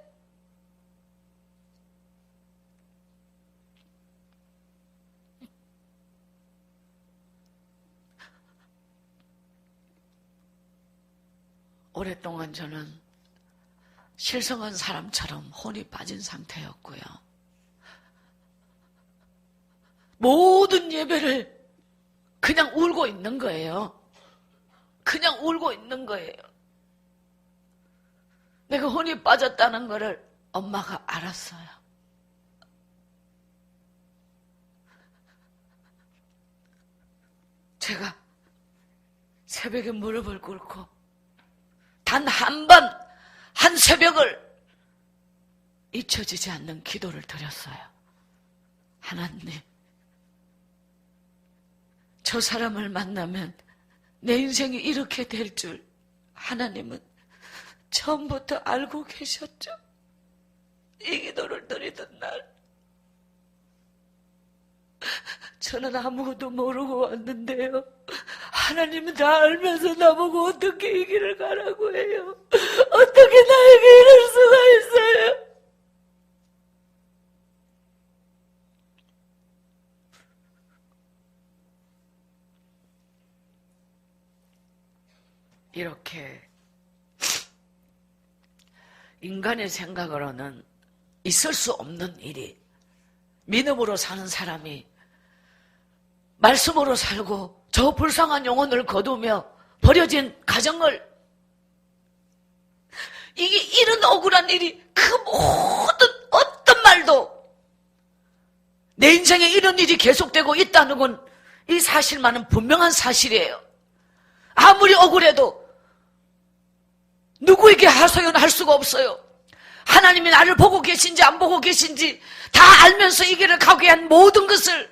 오랫동안 저는 실성한 사람처럼 혼이 빠진 상태였고요. 모든 예배를 그냥 울고 있는 거예요. 그냥 울고 있는 거예요. 내가 혼이 빠졌다는 거를 엄마가 알았어요. 제가 새벽에 무릎을 꿇고 단 한 번, 한 새벽을 잊혀지지 않는 기도를 드렸어요. 하나님, 저 사람을 만나면 내 인생이 이렇게 될 줄 하나님은 처음부터 알고 계셨죠. 이 기도를 드리던 날, 저는 아무것도 모르고 왔는데요, 하나님은 다 알면서 나보고 어떻게 이 길을 가라고 해요. 어떻게 나에게 이럴 수가 있어요. 이렇게 인간의 생각으로는 있을 수 없는 일이, 믿음으로 사는 사람이 말씀으로 살고 저 불쌍한 영혼을 거두며 버려진 가정을, 이게 이런 억울한 일이, 그 모든 어떤 말도, 내 인생에 이런 일이 계속되고 있다는 건 이 사실만은 분명한 사실이에요. 아무리 억울해도 누구에게 하소연할 수가 없어요. 하나님이 나를 보고 계신지 안 보고 계신지 다 알면서 이 길을 가게 한 모든 것을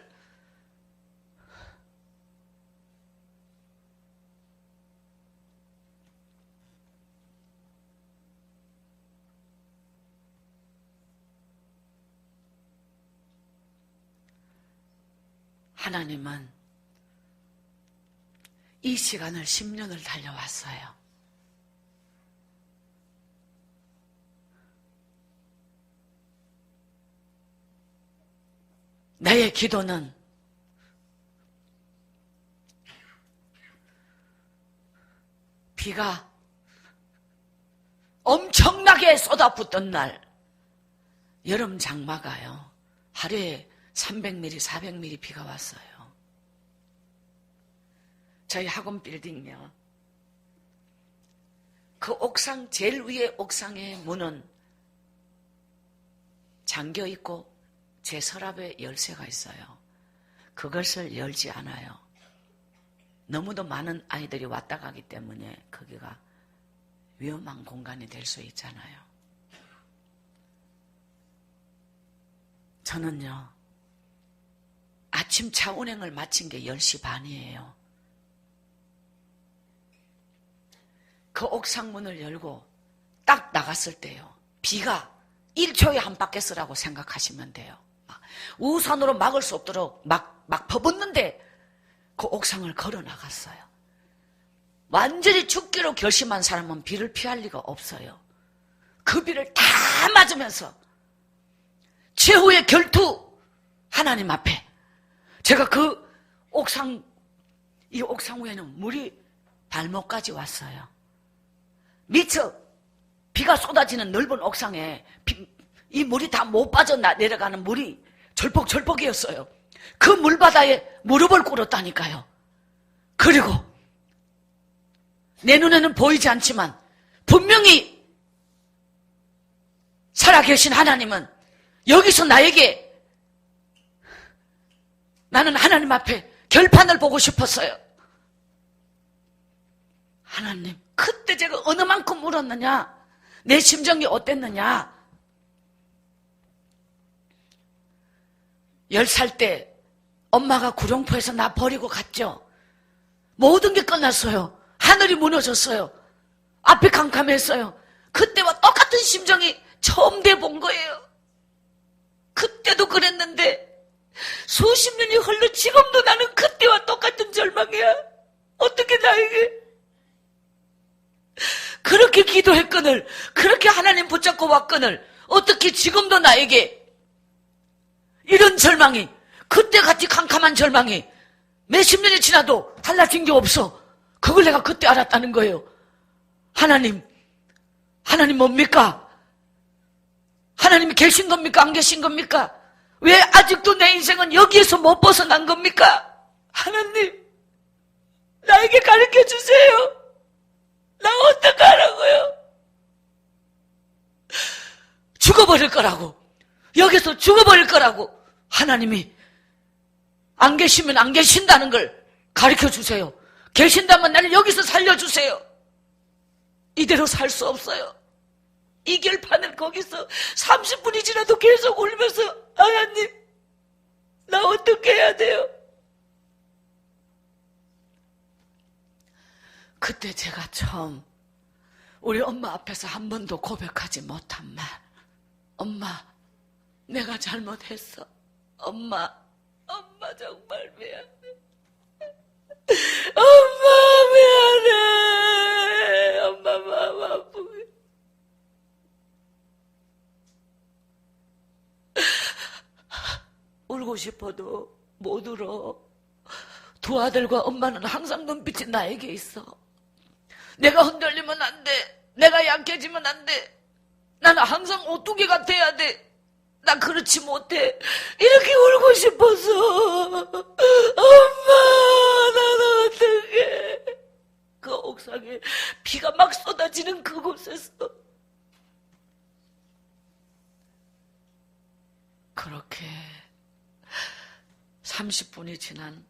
하나님은 이 시간을 10년을 달려왔어요. 나의 기도는 비가 엄청나게 쏟아붓던 날, 여름 장마가요, 하루에 300mm, 400mm 비가 왔어요. 저희 학원 빌딩이요, 그 옥상, 제일 위에 옥상의 문은 잠겨 있고 제 서랍에 열쇠가 있어요. 그것을 열지 않아요. 너무도 많은 아이들이 왔다 가기 때문에 거기가 위험한 공간이 될 수 있잖아요. 저는요, 아침 차 운행을 마친 게 10시 반이에요. 그 옥상 문을 열고 딱 나갔을 때요, 비가 1초에 한 바퀴스라고 생각하시면 돼요. 우산으로 막을 수 없도록 막 퍼붓는데 그 옥상을 걸어 나갔어요. 완전히 죽기로 결심한 사람은 비를 피할 리가 없어요. 그 비를 다 맞으면서 최후의 결투, 하나님 앞에 제가 그 옥상, 이 옥상 위에는 물이 발목까지 왔어요. 미처 비가 쏟아지는 넓은 옥상에 이 물이 다 못 빠져 내려가는 물이 절폭절폭이었어요. 그 물바다에 무릎을 꿇었다니까요. 그리고 내 눈에는 보이지 않지만 분명히 살아계신 하나님은 여기서 나에게, 나는 하나님 앞에 결판을 보고 싶었어요. 하나님, 그때 제가 어느 만큼 울었느냐, 내 심정이 어땠느냐. 10살 때 엄마가 구룡포에서 나 버리고 갔죠. 모든 게 끝났어요. 하늘이 무너졌어요. 앞이 캄캄했어요. 그때와 똑같은 심정이 처음 돼본 거예요. 그때도 그랬는데 수십 년이 흘러 지금도 나는 그때와 똑같은 절망이야. 어떻게 나에게 그렇게 기도했거늘, 그렇게 하나님 붙잡고 왔거늘, 어떻게 지금도 나에게 이런 절망이, 그때 같이 캄캄한 절망이 몇십 년이 지나도 달라진 게 없어. 그걸 내가 그때 알았다는 거예요. 하나님 뭡니까? 하나님이 계신 겁니까? 안 계신 겁니까? 왜 아직도 내 인생은 여기에서 못 벗어난 겁니까? 하나님, 나에게 가르쳐 주세요. 나 어떡하라고요? 죽어버릴 거라고, 여기서 죽어버릴 거라고. 하나님이 안 계시면 안 계신다는 걸 가르쳐 주세요. 계신다면 나를 여기서 살려주세요. 이대로 살 수 없어요. 이 결판을 거기서 30분이 지나도 계속 울면서, 하나님, 나 어떻게 해야 돼요? 그때 제가 처음 우리 엄마 앞에서 한 번도 고백하지 못한 말, 엄마, 내가 잘못했어. 엄마 정말 미안해. 엄마 미안해. 엄마 마음 아프게. 울고 싶어도 못 울어. 두 아들과 엄마는 항상 눈빛이 나에게 있어. 내가 흔들리면 안 돼. 내가 약해지면 안 돼. 나는 항상 오뚜기가 돼야 돼. 나 그렇지 못해. 이렇게 울고 싶어서. 엄마, 나는 어떡해. 그 옥상에 비가 막 쏟아지는 그곳에서 그렇게 30분이 지난,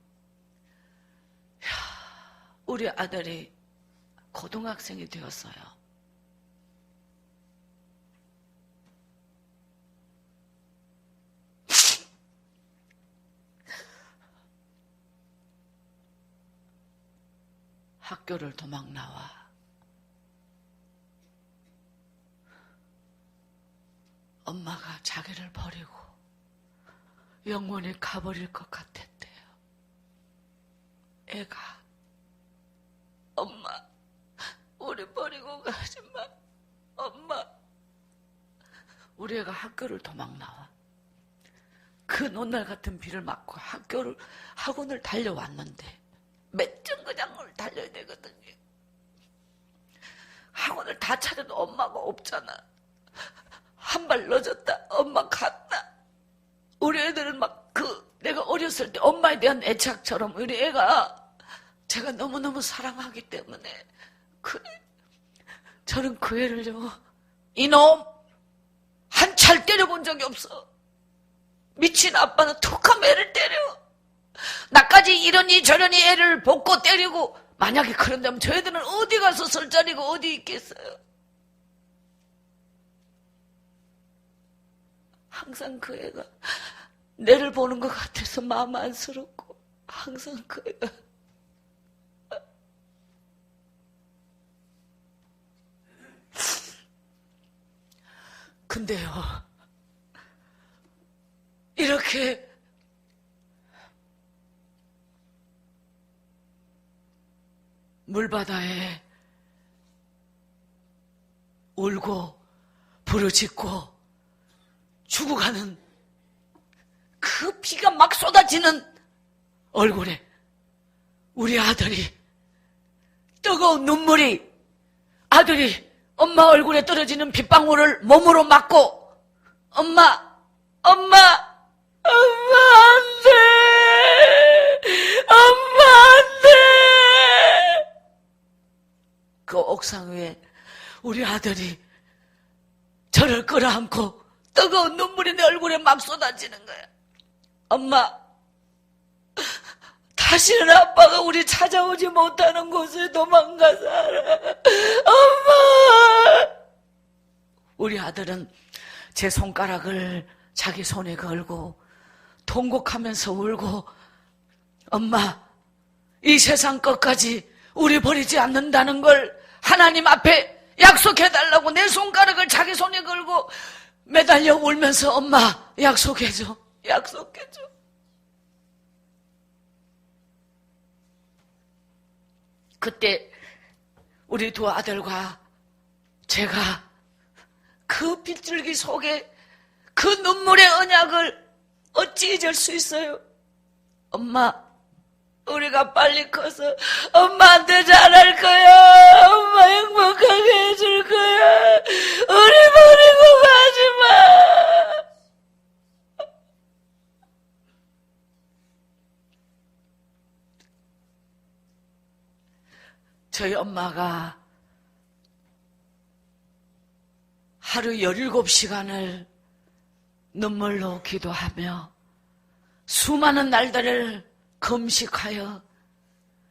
우리 아들이 고등학생이 되었어요. 학교를 도망 나와 엄마가 자기를 버리고 영원히 가버릴 것 같았대요. 애가, 엄마, 우리 버리고 가지 마. 엄마. 우리 애가 학교를 도망 나와. 그 논날 같은 비를 맞고 학원을 달려왔는데 몇 정거장을 달려야 되거든요. 학원을 다 찾아도 엄마가 없잖아. 한 발 늦었다. 엄마 갔다. 우리 애들은 내가 어렸을 때 엄마에 대한 애착처럼 우리 애가 제가 너무너무 사랑하기 때문에 저는 그 애를요, 이놈! 한 찰 때려본 적이 없어. 미친 아빠는 툭하면 애를 때려. 나까지 이러니 저러니 애를 볶고 때리고, 만약에 그런다면 저 애들은 어디 가서 설 자리가 어디 있겠어요? 항상 그 애가 내를 보는 것 같아서 마음 안쓰럽고, 항상 그 애가 근데요, 이렇게 물바다에 울고 부르짖고 죽어가는 그 피가 막 쏟아지는 얼굴에 우리 아들이 뜨거운 눈물이 아들이 엄마 얼굴에 떨어지는 빗방울을 몸으로 맞고 엄마 안 돼! 엄마 안 돼! 그 옥상 위에 우리 아들이 저를 끌어안고 뜨거운 눈물이 내 얼굴에 막 쏟아지는 거야. 엄마, 다시는 아빠가 우리 찾아오지 못하는 곳에 도망가 살아. 엄마! 우리 아들은 제 손가락을 자기 손에 걸고 통곡하면서 울고, 엄마, 이 세상 끝까지 우리 버리지 않는다는 걸 하나님 앞에 약속해달라고 내 손가락을 자기 손에 걸고 매달려 울면서, 엄마, 약속해줘. 그때 우리 두 아들과 제가 그 빗줄기 속에 그 눈물의 언약을 어찌 잊을 수 있어요? 엄마, 우리가 빨리 커서 엄마한테 잘할 거야. 엄마 행복하게 해줄 거야. 우리 버리고 가지 마. 저희 엄마가 하루 17시간을 눈물로 기도하며 수많은 날들을 금식하여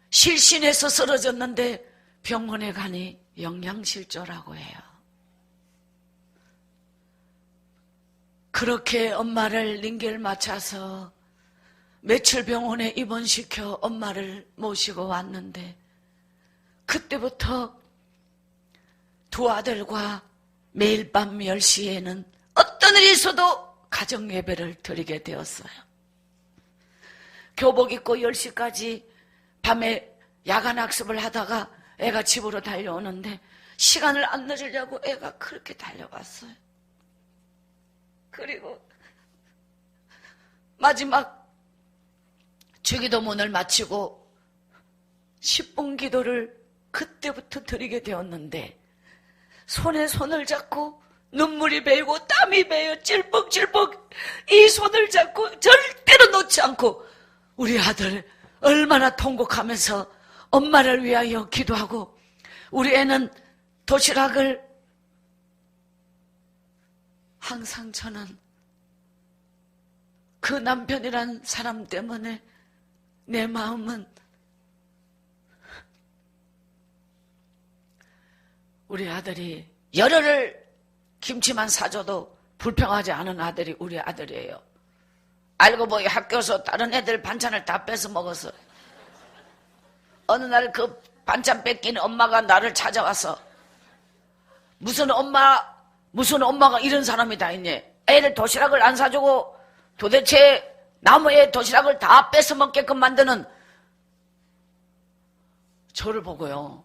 실신해서 쓰러졌는데 병원에 가니 영양실조라고 해요. 그렇게 엄마를 링겔 맞춰서 며칠 병원에 입원시켜 엄마를 모시고 왔는데, 그때부터 두 아들과 매일 밤 10시에는 어떤 일이 있어도 가정 예배를 드리게 되었어요. 교복 입고 10시까지 밤에 야간 학습을 하다가 애가 집으로 달려오는데 시간을 안 늦으려고 애가 그렇게 달려왔어요. 그리고 마지막 주기도문을 마치고 10분 기도를 그때부터 드리게 되었는데, 손에 손을 잡고 눈물이 배이고 땀이 배요. 찔뻑찔뻑 이 손을 잡고 절대로 놓지 않고 우리 아들 얼마나 통곡하면서 엄마를 위하여 기도하고, 우리 애는 도시락을 항상 저는 그 남편이란 사람 때문에 내 마음은 우리 아들이 열흘을 김치만 사줘도 불평하지 않은 아들이 우리 아들이에요. 알고 보니 학교에서 다른 애들 반찬을 다 뺏어 먹었어. 어느 날 그 반찬 뺏긴 엄마가 나를 찾아와서 무슨 엄마가 이런 사람이 다 있니? 애를 도시락을 안 사주고 도대체 나무에 도시락을 다 뺏어 먹게끔 만드는, 저를 보고요,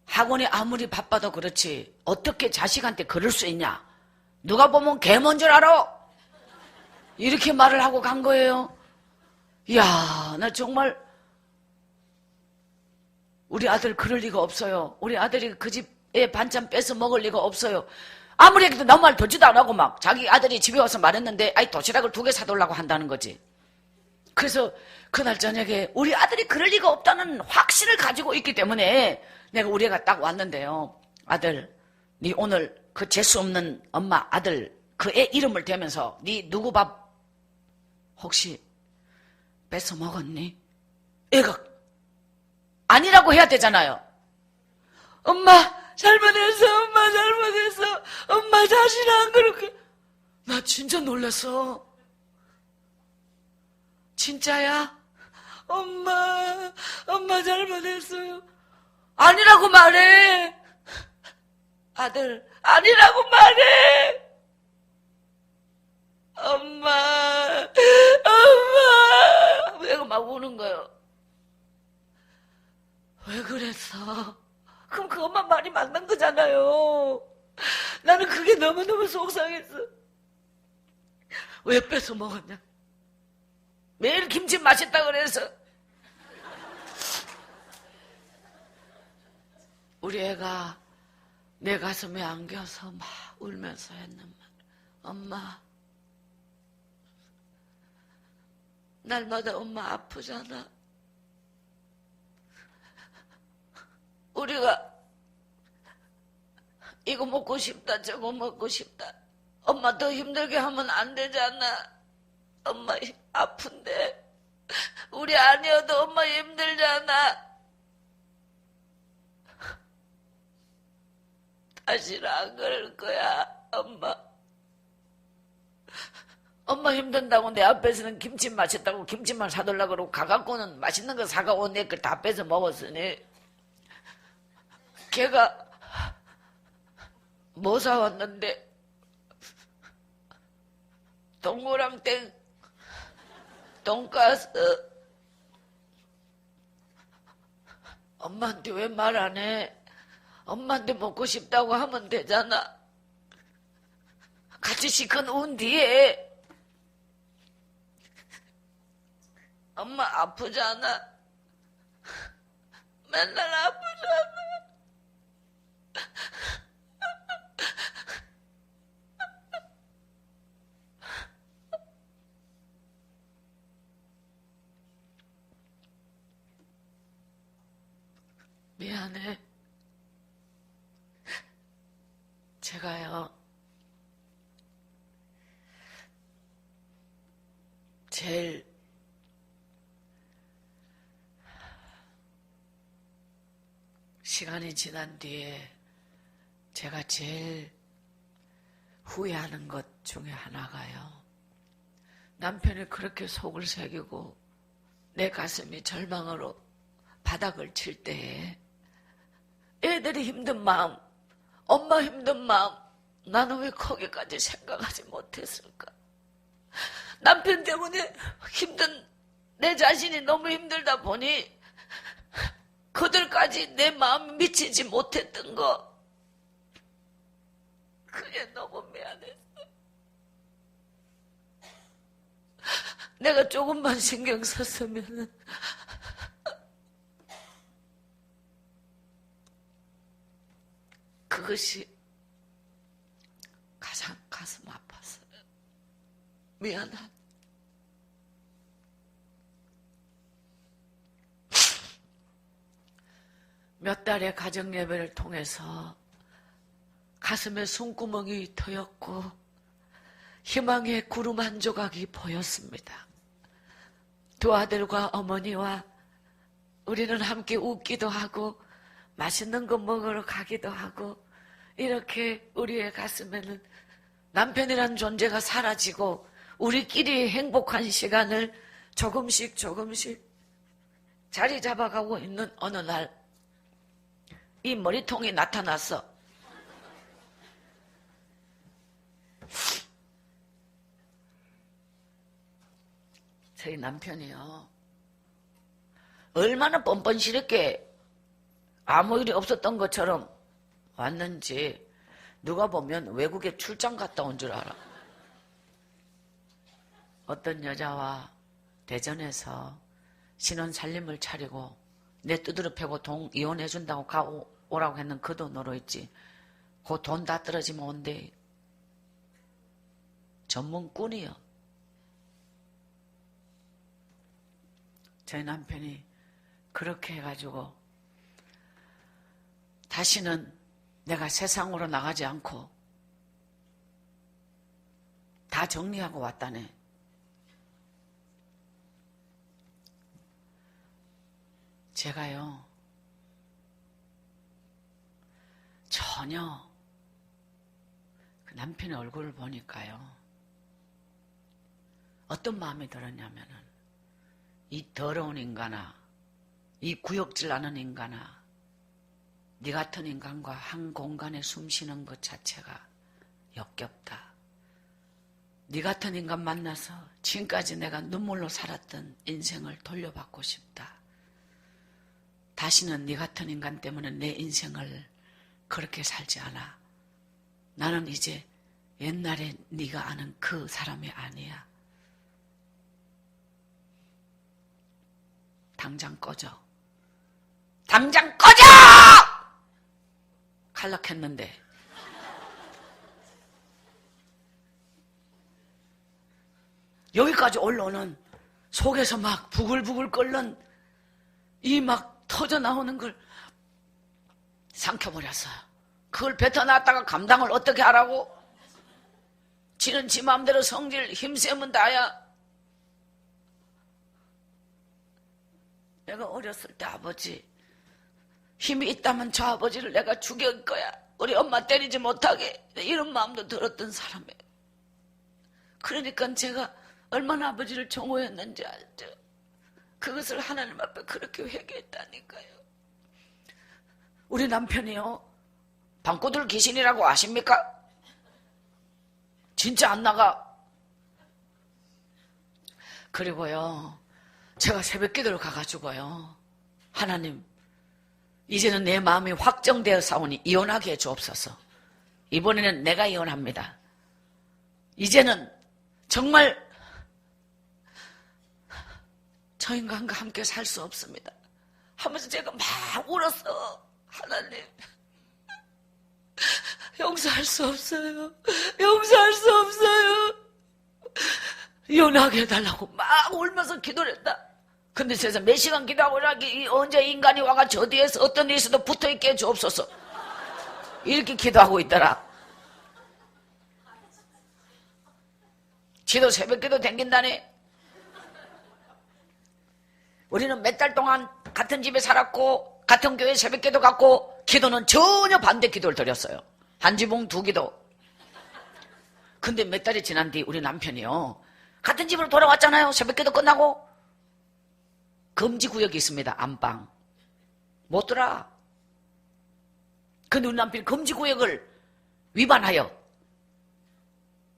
학원이 아무리 바빠도 그렇지 어떻게 자식한테 그럴 수 있냐? 누가 보면 개먼 줄 알아? 이렇게 말을 하고 간 거예요. 이야, 나 정말 우리 아들 그럴 리가 없어요. 우리 아들이 그 집에 반찬 뺏어 먹을 리가 없어요. 아무리 해도 너무 말 듣지도 안 하고 막 자기 아들이 집에 와서 말했는데 아이 도시락을 2개 사달라고 한다는 거지. 그래서 그날 저녁에 우리 아들이 그럴 리가 없다는 확신을 가지고 있기 때문에 내가 우리 애가 딱 왔는데요. 아들, 네 오늘 그 재수 없는 엄마 아들 그 애 이름을 대면서 네 누구 밥 혹시 뺏어 먹었니? 애가 아니라고 해야 되잖아요. 엄마 잘못했어. 엄마 잘못했어. 엄마 다시는 안 그렇게. 나 진짜 놀랐어. 진짜야? 엄마 잘못했어요. 아니라고 말해. 아들, 아니라고 말해. 엄마. 애가 막 우는 거예요. 왜 그랬어? 그럼 그 엄마 말이 맞는 거잖아요. 나는 그게 너무너무 속상했어. 왜 뺏어 먹었냐? 매일 김치 맛있다 그래서. 우리 애가 내 가슴에 안겨서 막 울면서 했는 말. 엄마, 날마다 엄마 아프잖아. 우리가 이거 먹고 싶다 저거 먹고 싶다. 엄마 더 힘들게 하면 안 되잖아. 엄마 아픈데 우리 아니어도 엄마 힘들잖아. 다시는 안 그럴 거야. 엄마 힘든다고 내 앞에서는 김치 맛있다고 김치만 사달라고 그러고 가갖고는 맛있는 거 사가고 내 걸 다 뺏어 먹었으니 걔가 뭐 사왔는데 동그랑땡 돈가스. 엄마한테 왜 말 안 해? 엄마한테 먹고 싶다고 하면 되잖아. 같이 시큰 운 뒤에. 엄마 아프잖아. 맨날 아프잖아. 미안해. 제가요, 제일 시간이 지난 뒤에 제가 제일 후회하는 것 중에 하나가요. 남편이 그렇게 속을 새기고 내 가슴이 절망으로 바닥을 칠 때에 애들이 힘든 마음, 엄마 힘든 마음, 나는 왜 거기까지 생각하지 못했을까? 남편 때문에 힘든 내 자신이 너무 힘들다 보니 그들까지 내 마음이 미치지 못했던 거, 그게 너무 미안했어. 내가 조금만 신경 썼으면 그것이 가장 가슴 아팠어요. 미안한. 몇 달의 가정예배를 통해서 가슴에 숨구멍이 터였고 희망의 구름 한 조각이 보였습니다. 두 아들과 어머니와 우리는 함께 웃기도 하고 맛있는 거 먹으러 가기도 하고, 이렇게 우리의 가슴에는 남편이란 존재가 사라지고 우리끼리 행복한 시간을 조금씩 자리 잡아가고 있는 어느 날, 이 머리통이 나타났어. 저희 남편이요, 얼마나 뻔뻔스럽게 아무 일이 없었던 것처럼 왔는지 누가 보면 외국에 출장 갔다 온 줄 알아. 어떤 여자와 대전에서 신혼 살림을 차리고 내 두드러 패고 돈 이혼해준다고 오라고 했는 그 돈으로 있지. 그 돈 다 떨어지면 온대. 전문꾼이요. 저희 남편이 그렇게 해가지고 다시는 내가 세상으로 나가지 않고 다 정리하고 왔다네. 제가요, 전혀 그 남편의 얼굴을 보니까요, 어떤 마음이 들었냐면은, 이 더러운 인간아, 이 구역질 나는 인간아, 네 같은 인간과 한 공간에 숨 쉬는 것 자체가 역겹다. 네 같은 인간 만나서 지금까지 내가 눈물로 살았던 인생을 돌려받고 싶다. 다시는 네 같은 인간 때문에 내 인생을 그렇게 살지 않아. 나는 이제 옛날에 네가 아는 그 사람이 아니야. 당장 꺼져. 당장 꺼져! 칼락했는데 여기까지 올라오는 속에서 막 부글부글 끓는 이 막 터져 나오는 걸 삼켜버렸어요. 그걸 뱉어놨다가 감당을 어떻게 하라고? 지는 지 마음대로 성질 힘세면 다야. 내가 어렸을 때 아버지 힘이 있다면 저 아버지를 내가 죽일 거야. 우리 엄마 때리지 못하게. 이런 마음도 들었던 사람이에요. 그러니까 제가 얼마나 아버지를 정오했는지 알죠. 그것을 하나님 앞에 그렇게 회개했다니까요. 우리 남편이요, 방구들 귀신이라고 아십니까? 진짜 안 나가. 그리고요, 제가 새벽기도를 가가지고요, 하나님, 이제는 내 마음이 확정되어 싸우니 이혼하게 해주옵소서. 이번에는 내가 이혼합니다. 이제는 정말 저 인간과 함께 살 수 없습니다 하면서 제가 막 울었어. 하나님, 용서할 수 없어요. 용서할 수 없어요. 이혼하게 해달라고 막 울면서 기도를 했다. 근데 세상 몇 시간 기도하고 언제 인간이 와가 저 뒤에서 어떤 일이 있어도 붙어있게 해주옵소서. 이렇게 기도하고 있더라. 지도 새벽기도 댕긴다네. 우리는 몇 달 동안 같은 집에 살았고 같은 교회 새벽기도 갔고 기도는 전혀 반대 기도를 드렸어요. 한 지붕 두 기도. 근데 몇 달이 지난 뒤 우리 남편이요, 같은 집으로 돌아왔잖아요. 새벽기도 끝나고. 금지구역이 있습니다. 안방 못 들어. 근데 우리 남편이 금지구역을 위반하여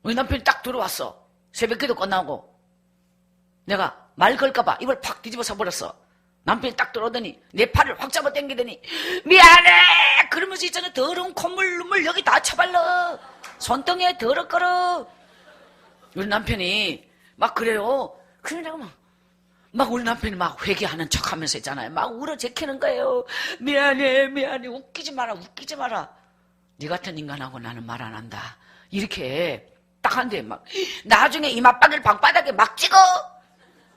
우리 남편이 딱 들어왔어. 새벽기도 끝나고. 내가 말 걸까봐 입을 팍 뒤집어서 버렸어. 남편이 딱 들어오더니 내 팔을 확 잡아 당기더니 미안해 그러면서 있잖아, 더러운 콧물 눈물 여기 다 쳐발라. 손등에 더럽거려. 우리 남편이 막 그래요. 그래 내가 막 우리 남편이 막 회개하는 척하면서 있잖아요. 막 울어 제키는 거예요. 미안해 미안해, 웃기지 마라 웃기지 마라. 네 같은 인간하고 나는 말 안 한다. 이렇게 딱 한대. 막 나중에 이마박을 방바닥에 막 찍어.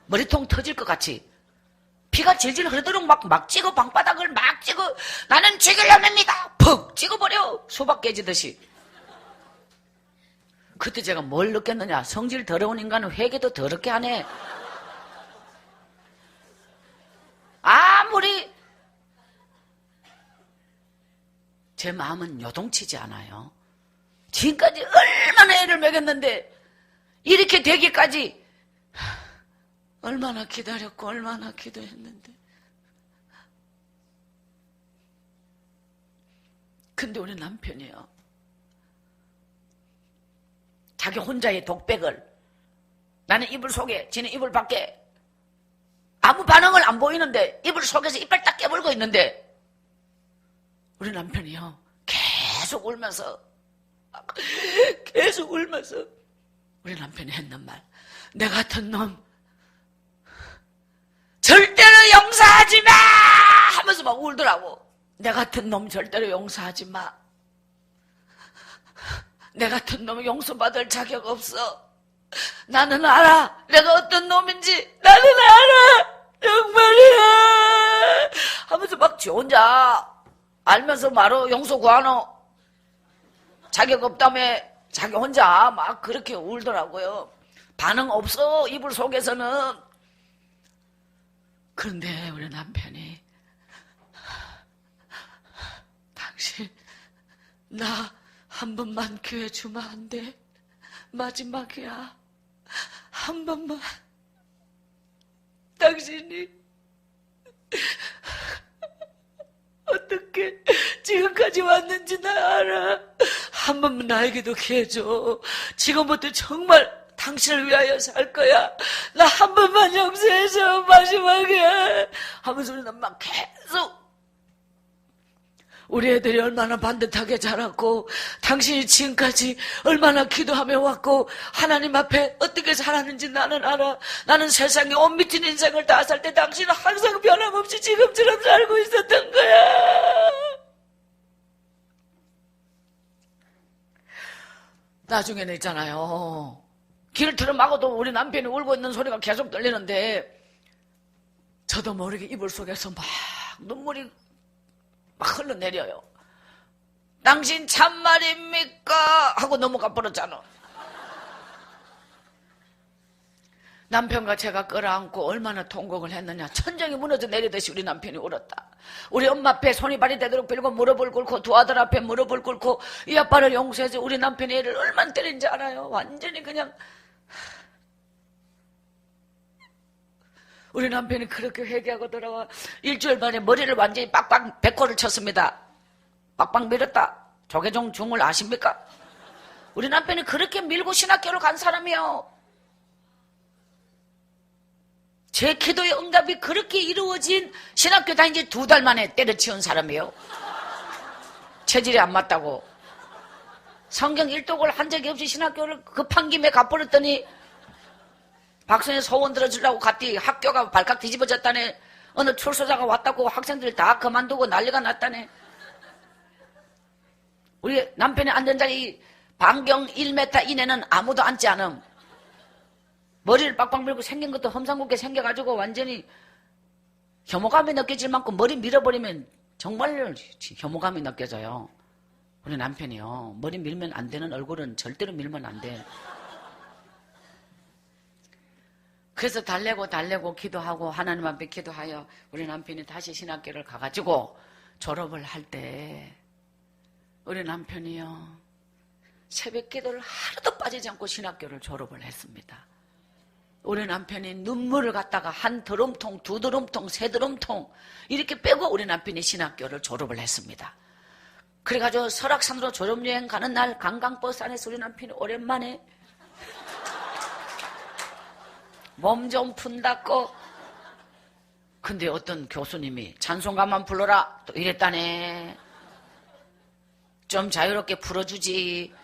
머리통 터질 것 같이 피가 질질 흐르도록 막 찍어. 방바닥을 막 찍어. 나는 죽이려합니다. 푹 찍어버려. 수박 깨지듯이. 그때 제가 뭘 느꼈느냐. 성질 더러운 인간은 회개도 더럽게 하네. 아무리 제 마음은 요동치지 않아요. 지금까지 얼마나 애를 먹였는데 이렇게 되기까지 얼마나 기다렸고 얼마나 기도했는데. 근데 우리 남편이요, 자기 혼자의 독백을, 나는 이불 속에 지는 이불 밖에 아무 반응을 안 보이는데 이불 속에서 이빨 딱 깨물고 있는데 우리 남편이요 계속 울면서 우리 남편이 했는 말, 내 같은 놈 절대로 용서하지 마! 하면서 막 울더라고. 내 같은 놈 절대로 용서하지 마. 내 같은 놈 용서받을 자격 없어. 나는 알아. 내가 어떤 놈인지 나는 알아. 정말이야. 하면서 막 지 혼자 알면서 바로 용서 구하노. 자격 없다며 자기 혼자 막 그렇게 울더라고요. 반응 없어, 이불 속에서는. 그런데 우리 남편이, 당신 나 한 번만 기회 주면 안 돼? 마지막이야. 한 번만. 당신이 어떻게 지금까지 왔는지 나 알아. 한 번만 나에게도 기회 줘. 지금부터 정말 당신을 위하여 살 거야. 나 한 번만 용서해줘. 마지막이야. 하면서 우리는 막 계속, 우리 애들이 얼마나 반듯하게 자랐고, 당신이 지금까지 얼마나 기도하며 왔고, 하나님 앞에 어떻게 살았는지 나는 알아. 나는 세상에 온 미친 인생을 다 살 때 당신은 항상 변함없이 지금처럼 살고 있었던 거야. 나중에는 있잖아요, 길을 들어마고도 우리 남편이 울고 있는 소리가 계속 들리는데 저도 모르게 이불 속에서 막 눈물이 막 흘러내려요. 당신 참말입니까? 하고 넘어가 버렸잖아. 남편과 제가 끌어안고 얼마나 통곡을 했느냐. 천정이 무너져 내리듯이 우리 남편이 울었다. 우리 엄마 앞에 손이 발이 되도록 빌고 무릎을 꿇고, 두 아들 앞에 무릎을 꿇고, 이 아빠를 용서해서 우리 남편이 애를 얼마나 때린지 알아요? 완전히 그냥. 우리 남편이 그렇게 회개하고 돌아와 일주일 만에 머리를 완전히 빡빡 백호를 쳤습니다. 빡빡 밀었다. 조계종 중을 아십니까? 우리 남편이 그렇게 밀고 신학교를 간 사람이요. 제 기도의 응답이 그렇게 이루어진, 신학교 다닌 지 2달 만에 때려치운 사람이에요. 체질이 안 맞다고. 성경 1독을 한 적이 없이 신학교를 급한 김에 가버렸더니 박선생 소원 들어주려고 갔더니 학교가 발칵 뒤집어졌다네. 어느 출소자가 왔다고 학생들 다 그만두고 난리가 났다네. 우리 남편이 앉은 자리 반경 1m 이내는 아무도 앉지 않음. 머리를 빡빡 밀고 생긴 것도 험상궂게 생겨가지고 완전히 혐오감이 느껴질 만큼 머리 밀어버리면 정말 혐오감이 느껴져요. 우리 남편이요, 머리 밀면 안 되는 얼굴은 절대로 밀면 안 돼. 그래서 달래고 기도하고 하나님 앞에 기도하여 우리 남편이 다시 신학교를 가가지고 졸업을 할 때 우리 남편이요, 새벽 기도를 하루도 빠지지 않고 신학교를 졸업을 했습니다. 우리 남편이 눈물을 갖다가 한 드럼통, 2드럼통, 3드럼통 이렇게 빼고 우리 남편이 신학교를 졸업을 했습니다. 그래가지고 설악산으로 졸업여행 가는 날 관광버스 안에서 우리 남편이 오랜만에 몸 좀 푼다고. 근데 어떤 교수님이 찬송가만 불러라 또 이랬다네. 좀 자유롭게 불어주지.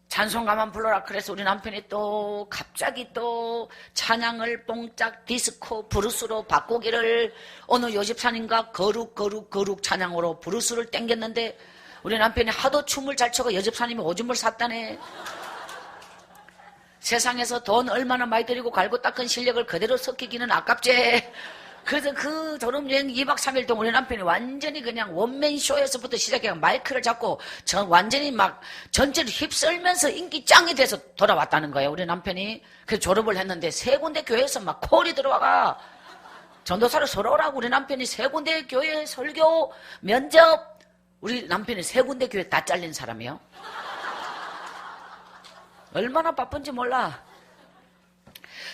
찬송가만 불러라. 그래서 우리 남편이 또 갑자기 또 찬양을 뽕짝 디스코 브루스로 바꾸기를, 어느 여집사님과 거룩 찬양으로 브루스를 땡겼는데 우리 남편이 하도 춤을 잘 춰서 여집사님이 오줌을 샀다네. 세상에서 돈 얼마나 많이 들이고 갈고 닦은 실력을 그대로 섞이기는 아깝지. 그래서 그 졸업여행 2박 3일 동안 우리 남편이 완전히 그냥 원맨쇼에서부터 시작해 마이크를 잡고 완전히 막 전체를 휩쓸면서 인기 짱이 돼서 돌아왔다는 거예요, 우리 남편이. 그래서 졸업을 했는데 3군데 교회에서 막 콜이 들어와가 전도사를 서러 오라고. 우리 남편이 3군데 교회 설교, 면접. 우리 남편이 3군데 교회 다 잘린 사람이에요. 얼마나 바쁜지 몰라.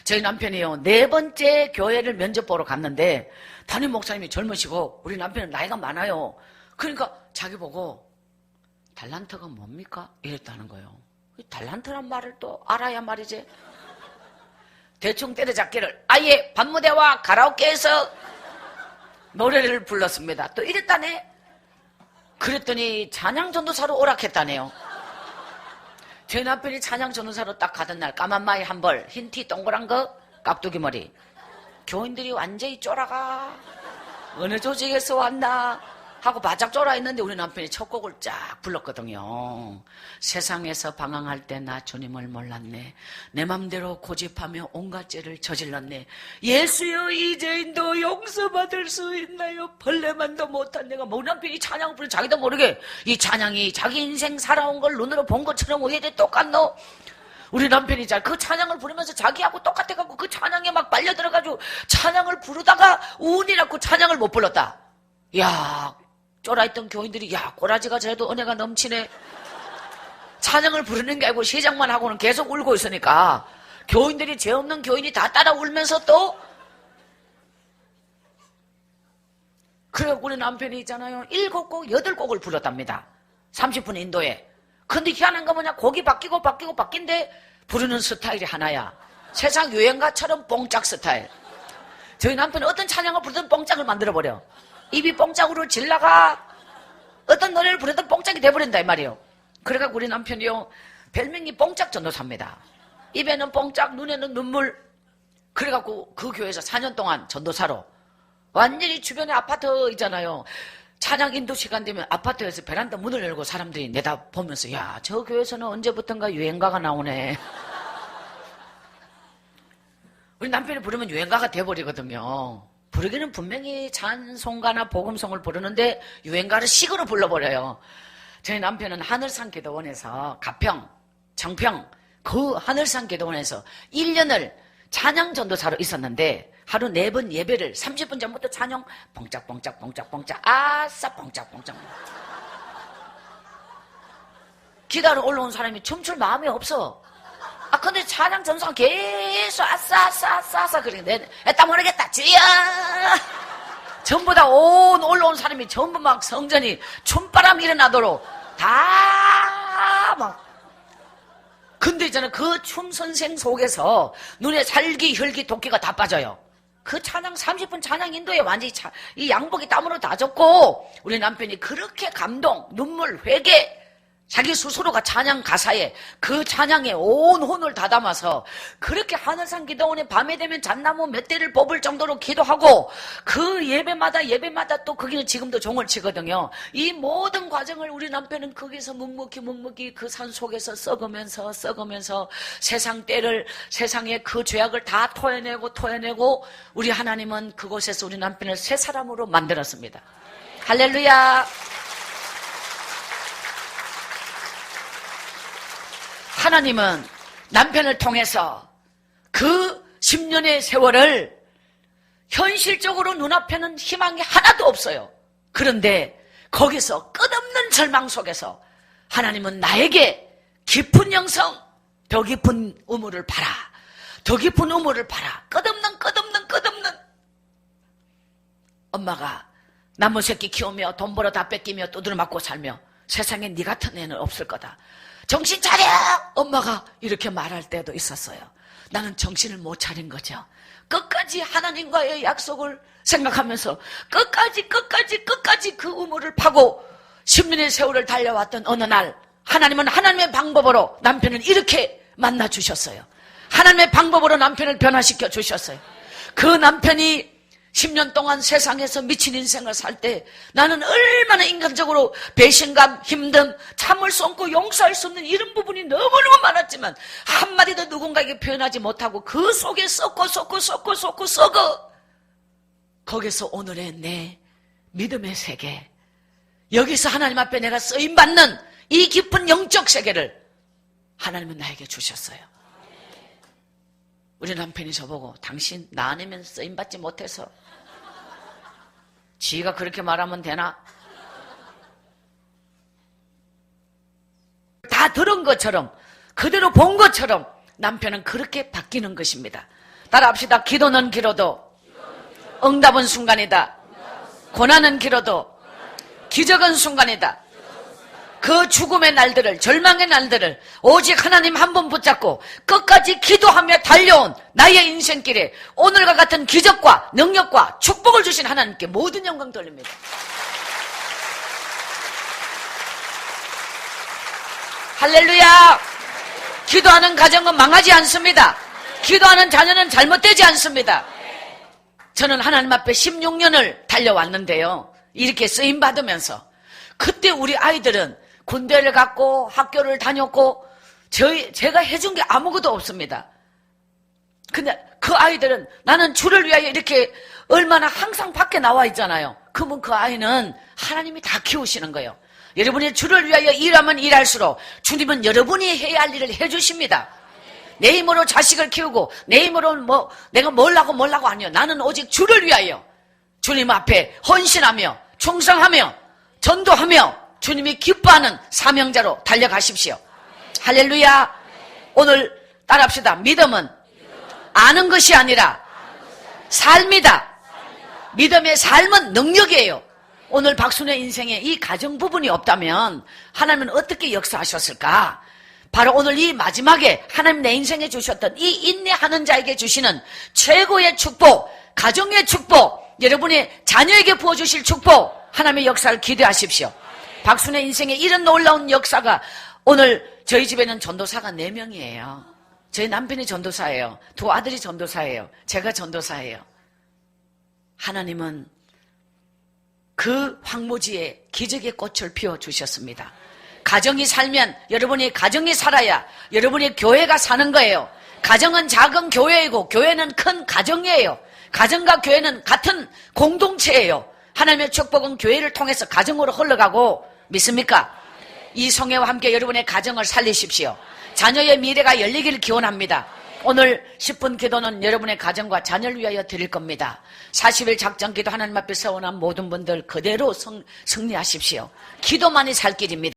저희 남편이요, 4번째 교회를 면접 보러 갔는데 담임 목사님이 젊으시고 우리 남편은 나이가 많아요. 그러니까 자기 보고 달란트가 뭡니까? 이랬다는 거예요. 달란트란 말을 또 알아야 말이지. 대충 때려잡기를 아예 밤무대와 가라오케에서 노래를 불렀습니다. 또 이랬다네. 그랬더니 찬양 전도사로 오락했다네요. 제 남편이 찬양 전도사로 딱 가던 날 까만 마이 한 벌, 흰 티 동그란 거, 깍두기 머리. 교인들이 완전히 쫄아가. 어느 조직에서 왔나 하고 바짝 쫄아 있는데 우리 남편이 첫 곡을 쫙 불렀거든요. 세상에서 방황할 때 나 주님을 몰랐네. 내 맘대로 고집하며 온갖 죄를 저질렀네. 예수여 이제인도 용서받을 수 있나요? 벌레만도 못한 내가. 우리 남편이 찬양을 부르는 자기도 모르게 이 찬양이 자기 인생 살아온 걸 눈으로 본 것처럼 왜 이래 똑같노? 우리 남편이 그 찬양을 부르면서 자기하고 똑같아갖고 그 찬양에 막 빨려들어가지고 찬양을 부르다가 운이라고 찬양을 못 불렀다. 야, 쫄아있던 교인들이 야, 꼬라지가 저래도 은혜가 넘치네. 찬양을 부르는 게 아니고 시작만 하고는 계속 울고 있으니까 교인들이 죄 없는 교인이 다 따라 울면서 또 그래 우리 남편이 있잖아요. 7곡, 8곡을 불렀답니다. 30분 인도에. 근데 희한한 거 뭐냐, 곡이 바뀐데 부르는 스타일이 하나야. 세상 유행가처럼 뽕짝 스타일. 저희 남편은 어떤 찬양을 부르든 뽕짝을 만들어버려. 입이 뽕짝으로 질나가. 어떤 노래를 부르든 뽕짝이 돼버린다 이 말이에요. 그래가 우리 남편이요, 별명이 뽕짝 전도사입니다. 입에는 뽕짝, 눈에는 눈물. 그래갖고 그 교회에서 4년 동안 전도사로 완전히 주변에 아파트 있잖아요. 찬양 인도 시간 되면 아파트에서 베란다 문을 열고 사람들이 내다보면서 야, 저 교회에서는 언제부턴가 유행가가 나오네. 우리 남편이 부르면 유행가가 돼버리거든요. 부르기는 분명히 찬송가나 복음송을 부르는데 유행가를 식으로 불러버려요. 저희 남편은 하늘산 기도원에서 가평, 정평 그 하늘산 기도원에서 1년을 찬양 전도사로 있었는데 하루 4번 예배를 30분 전부터 찬양 뽕짝뽕짝뽕짝뽕짝 아싸 뽕짝뽕짝 기다려 올라온 사람이 춤출 마음이 없어. 아 근데 찬양 전도사가 계속 아싸 그래. 나 모르겠다 주여 전부 다 온 올라온 사람이 전부 막 성전이 춤바람 일어나도록 다 막. 근데 있잖아 그 춤 선생 속에서 눈에 살기 혈기 도끼가 다 빠져요. 그 찬양 30분 찬양 인도에 완전히 이 양복이 땀으로 다 젖고 우리 남편이 그렇게 감동, 눈물, 회개 자기 스스로가 찬양 가사에 그 찬양에 온 혼을 다 담아서 그렇게 하늘산 기도원에 밤에 되면 잣나무 몇 대를 뽑을 정도로 기도하고 그 예배마다 또 거기는 지금도 종을 치거든요. 이 모든 과정을 우리 남편은 거기서 묵묵히 그 산 속에서 썩으면서 세상 때를 세상의 그 죄악을 다 토해내고 우리 하나님은 그곳에서 우리 남편을 새 사람으로 만들었습니다. 할렐루야. 하나님은 남편을 통해서 그 10년의 세월을 현실적으로 눈앞에는 희망이 하나도 없어요. 그런데 거기서 끝없는 절망 속에서 하나님은 나에게 깊은 영성, 더 깊은 우물을 봐라. 더 깊은 우물을 봐라. 끝없는 엄마가 나무 새끼 키우며 돈 벌어 다 뺏기며 두드려 맞고 살며 세상에 네 같은 애는 없을 거다. 정신 차려! 엄마가 이렇게 말할 때도 있었어요. 나는 정신을 못 차린 거죠. 끝까지 하나님과의 약속을 생각하면서 끝까지 그 우물을 파고 10년의 세월을 달려왔던 어느 날 하나님은 하나님의 방법으로 남편을 이렇게 만나주셨어요. 하나님의 방법으로 남편을 변화시켜 주셨어요. 그 남편이 10년 동안 세상에서 미친 인생을 살 때 나는 얼마나 인간적으로 배신감, 힘듦, 참을 수 없고 용서할 수 없는 이런 부분이 너무너무 많았지만 한마디도 누군가에게 표현하지 못하고 그 속에 썩어 거기서 오늘의 내 믿음의 세계, 여기서 하나님 앞에 내가 쓰임받는 이 깊은 영적 세계를 하나님은 나에게 주셨어요. 우리 남편이 저보고 당신 나 아니면 쓰임받지 못해서 지가 그렇게 말하면 되나? 다 들은 것처럼 그대로 본 것처럼 남편은 그렇게 바뀌는 것입니다. 따라합시다. 기도는 길어도 응답은 순간이다. 고난은 길어도 기적은 순간이다. 그 죽음의 날들을, 절망의 날들을 오직 하나님 한 번 붙잡고 끝까지 기도하며 달려온 나의 인생길에 오늘과 같은 기적과 능력과 축복을 주신 하나님께 모든 영광 돌립니다. 할렐루야. 기도하는 가정은 망하지 않습니다. 기도하는 자녀는 잘못되지 않습니다. 저는 하나님 앞에 16년을 달려왔는데요. 이렇게 쓰임받으면서 그때 우리 아이들은 군대를 갔고 학교를 다녔고 제가 해준 게 아무것도 없습니다. 근데 그 아이들은 나는 주를 위하여 이렇게 얼마나 항상 밖에 나와 있잖아요. 그러면 그 아이는 하나님이 다 키우시는 거예요. 여러분이 주를 위하여 일하면 일할수록 주님은 여러분이 해야 할 일을 해주십니다. 내 힘으로 자식을 키우고 내 힘으로 내가 뭘 하고 아니요. 나는 오직 주를 위하여 주님 앞에 헌신하며 충성하며 전도하며 주님이 기뻐하는 사명자로 달려가십시오. 할렐루야. 오늘 따라합시다. 믿음은 아는 것이 아니라 삶이다. 믿음의 삶은 능력이에요. 오늘 박순의 인생에 이 가정 부분이 없다면 하나님은 어떻게 역사하셨을까? 바로 오늘 이 마지막에 하나님 내 인생에 주셨던 이 인내하는 자에게 주시는 최고의 축복, 가정의 축복, 여러분의 자녀에게 부어주실 축복, 하나님의 역사를 기대하십시오. 박순의 인생에 이런 놀라운 역사가 오늘 저희 집에는 전도사가 4명이에요. 저희 남편이 전도사예요. 2 아들이 전도사예요. 제가 전도사예요. 하나님은 그 황무지에 기적의 꽃을 피워주셨습니다. 가정이 살면 여러분이 가정이 살아야 여러분의 교회가 사는 거예요. 가정은 작은 교회이고 교회는 큰 가정이에요. 가정과 교회는 같은 공동체예요. 하나님의 축복은 교회를 통해서 가정으로 흘러가고 믿습니까? 이 성회와 함께 여러분의 가정을 살리십시오. 자녀의 미래가 열리기를 기원합니다. 오늘 10분 기도는 여러분의 가정과 자녀를 위하여 드릴 겁니다. 40일 작전 기도 하나님 앞에 세워놓은 모든 분들 그대로 승리하십시오. 기도만이 살 길입니다.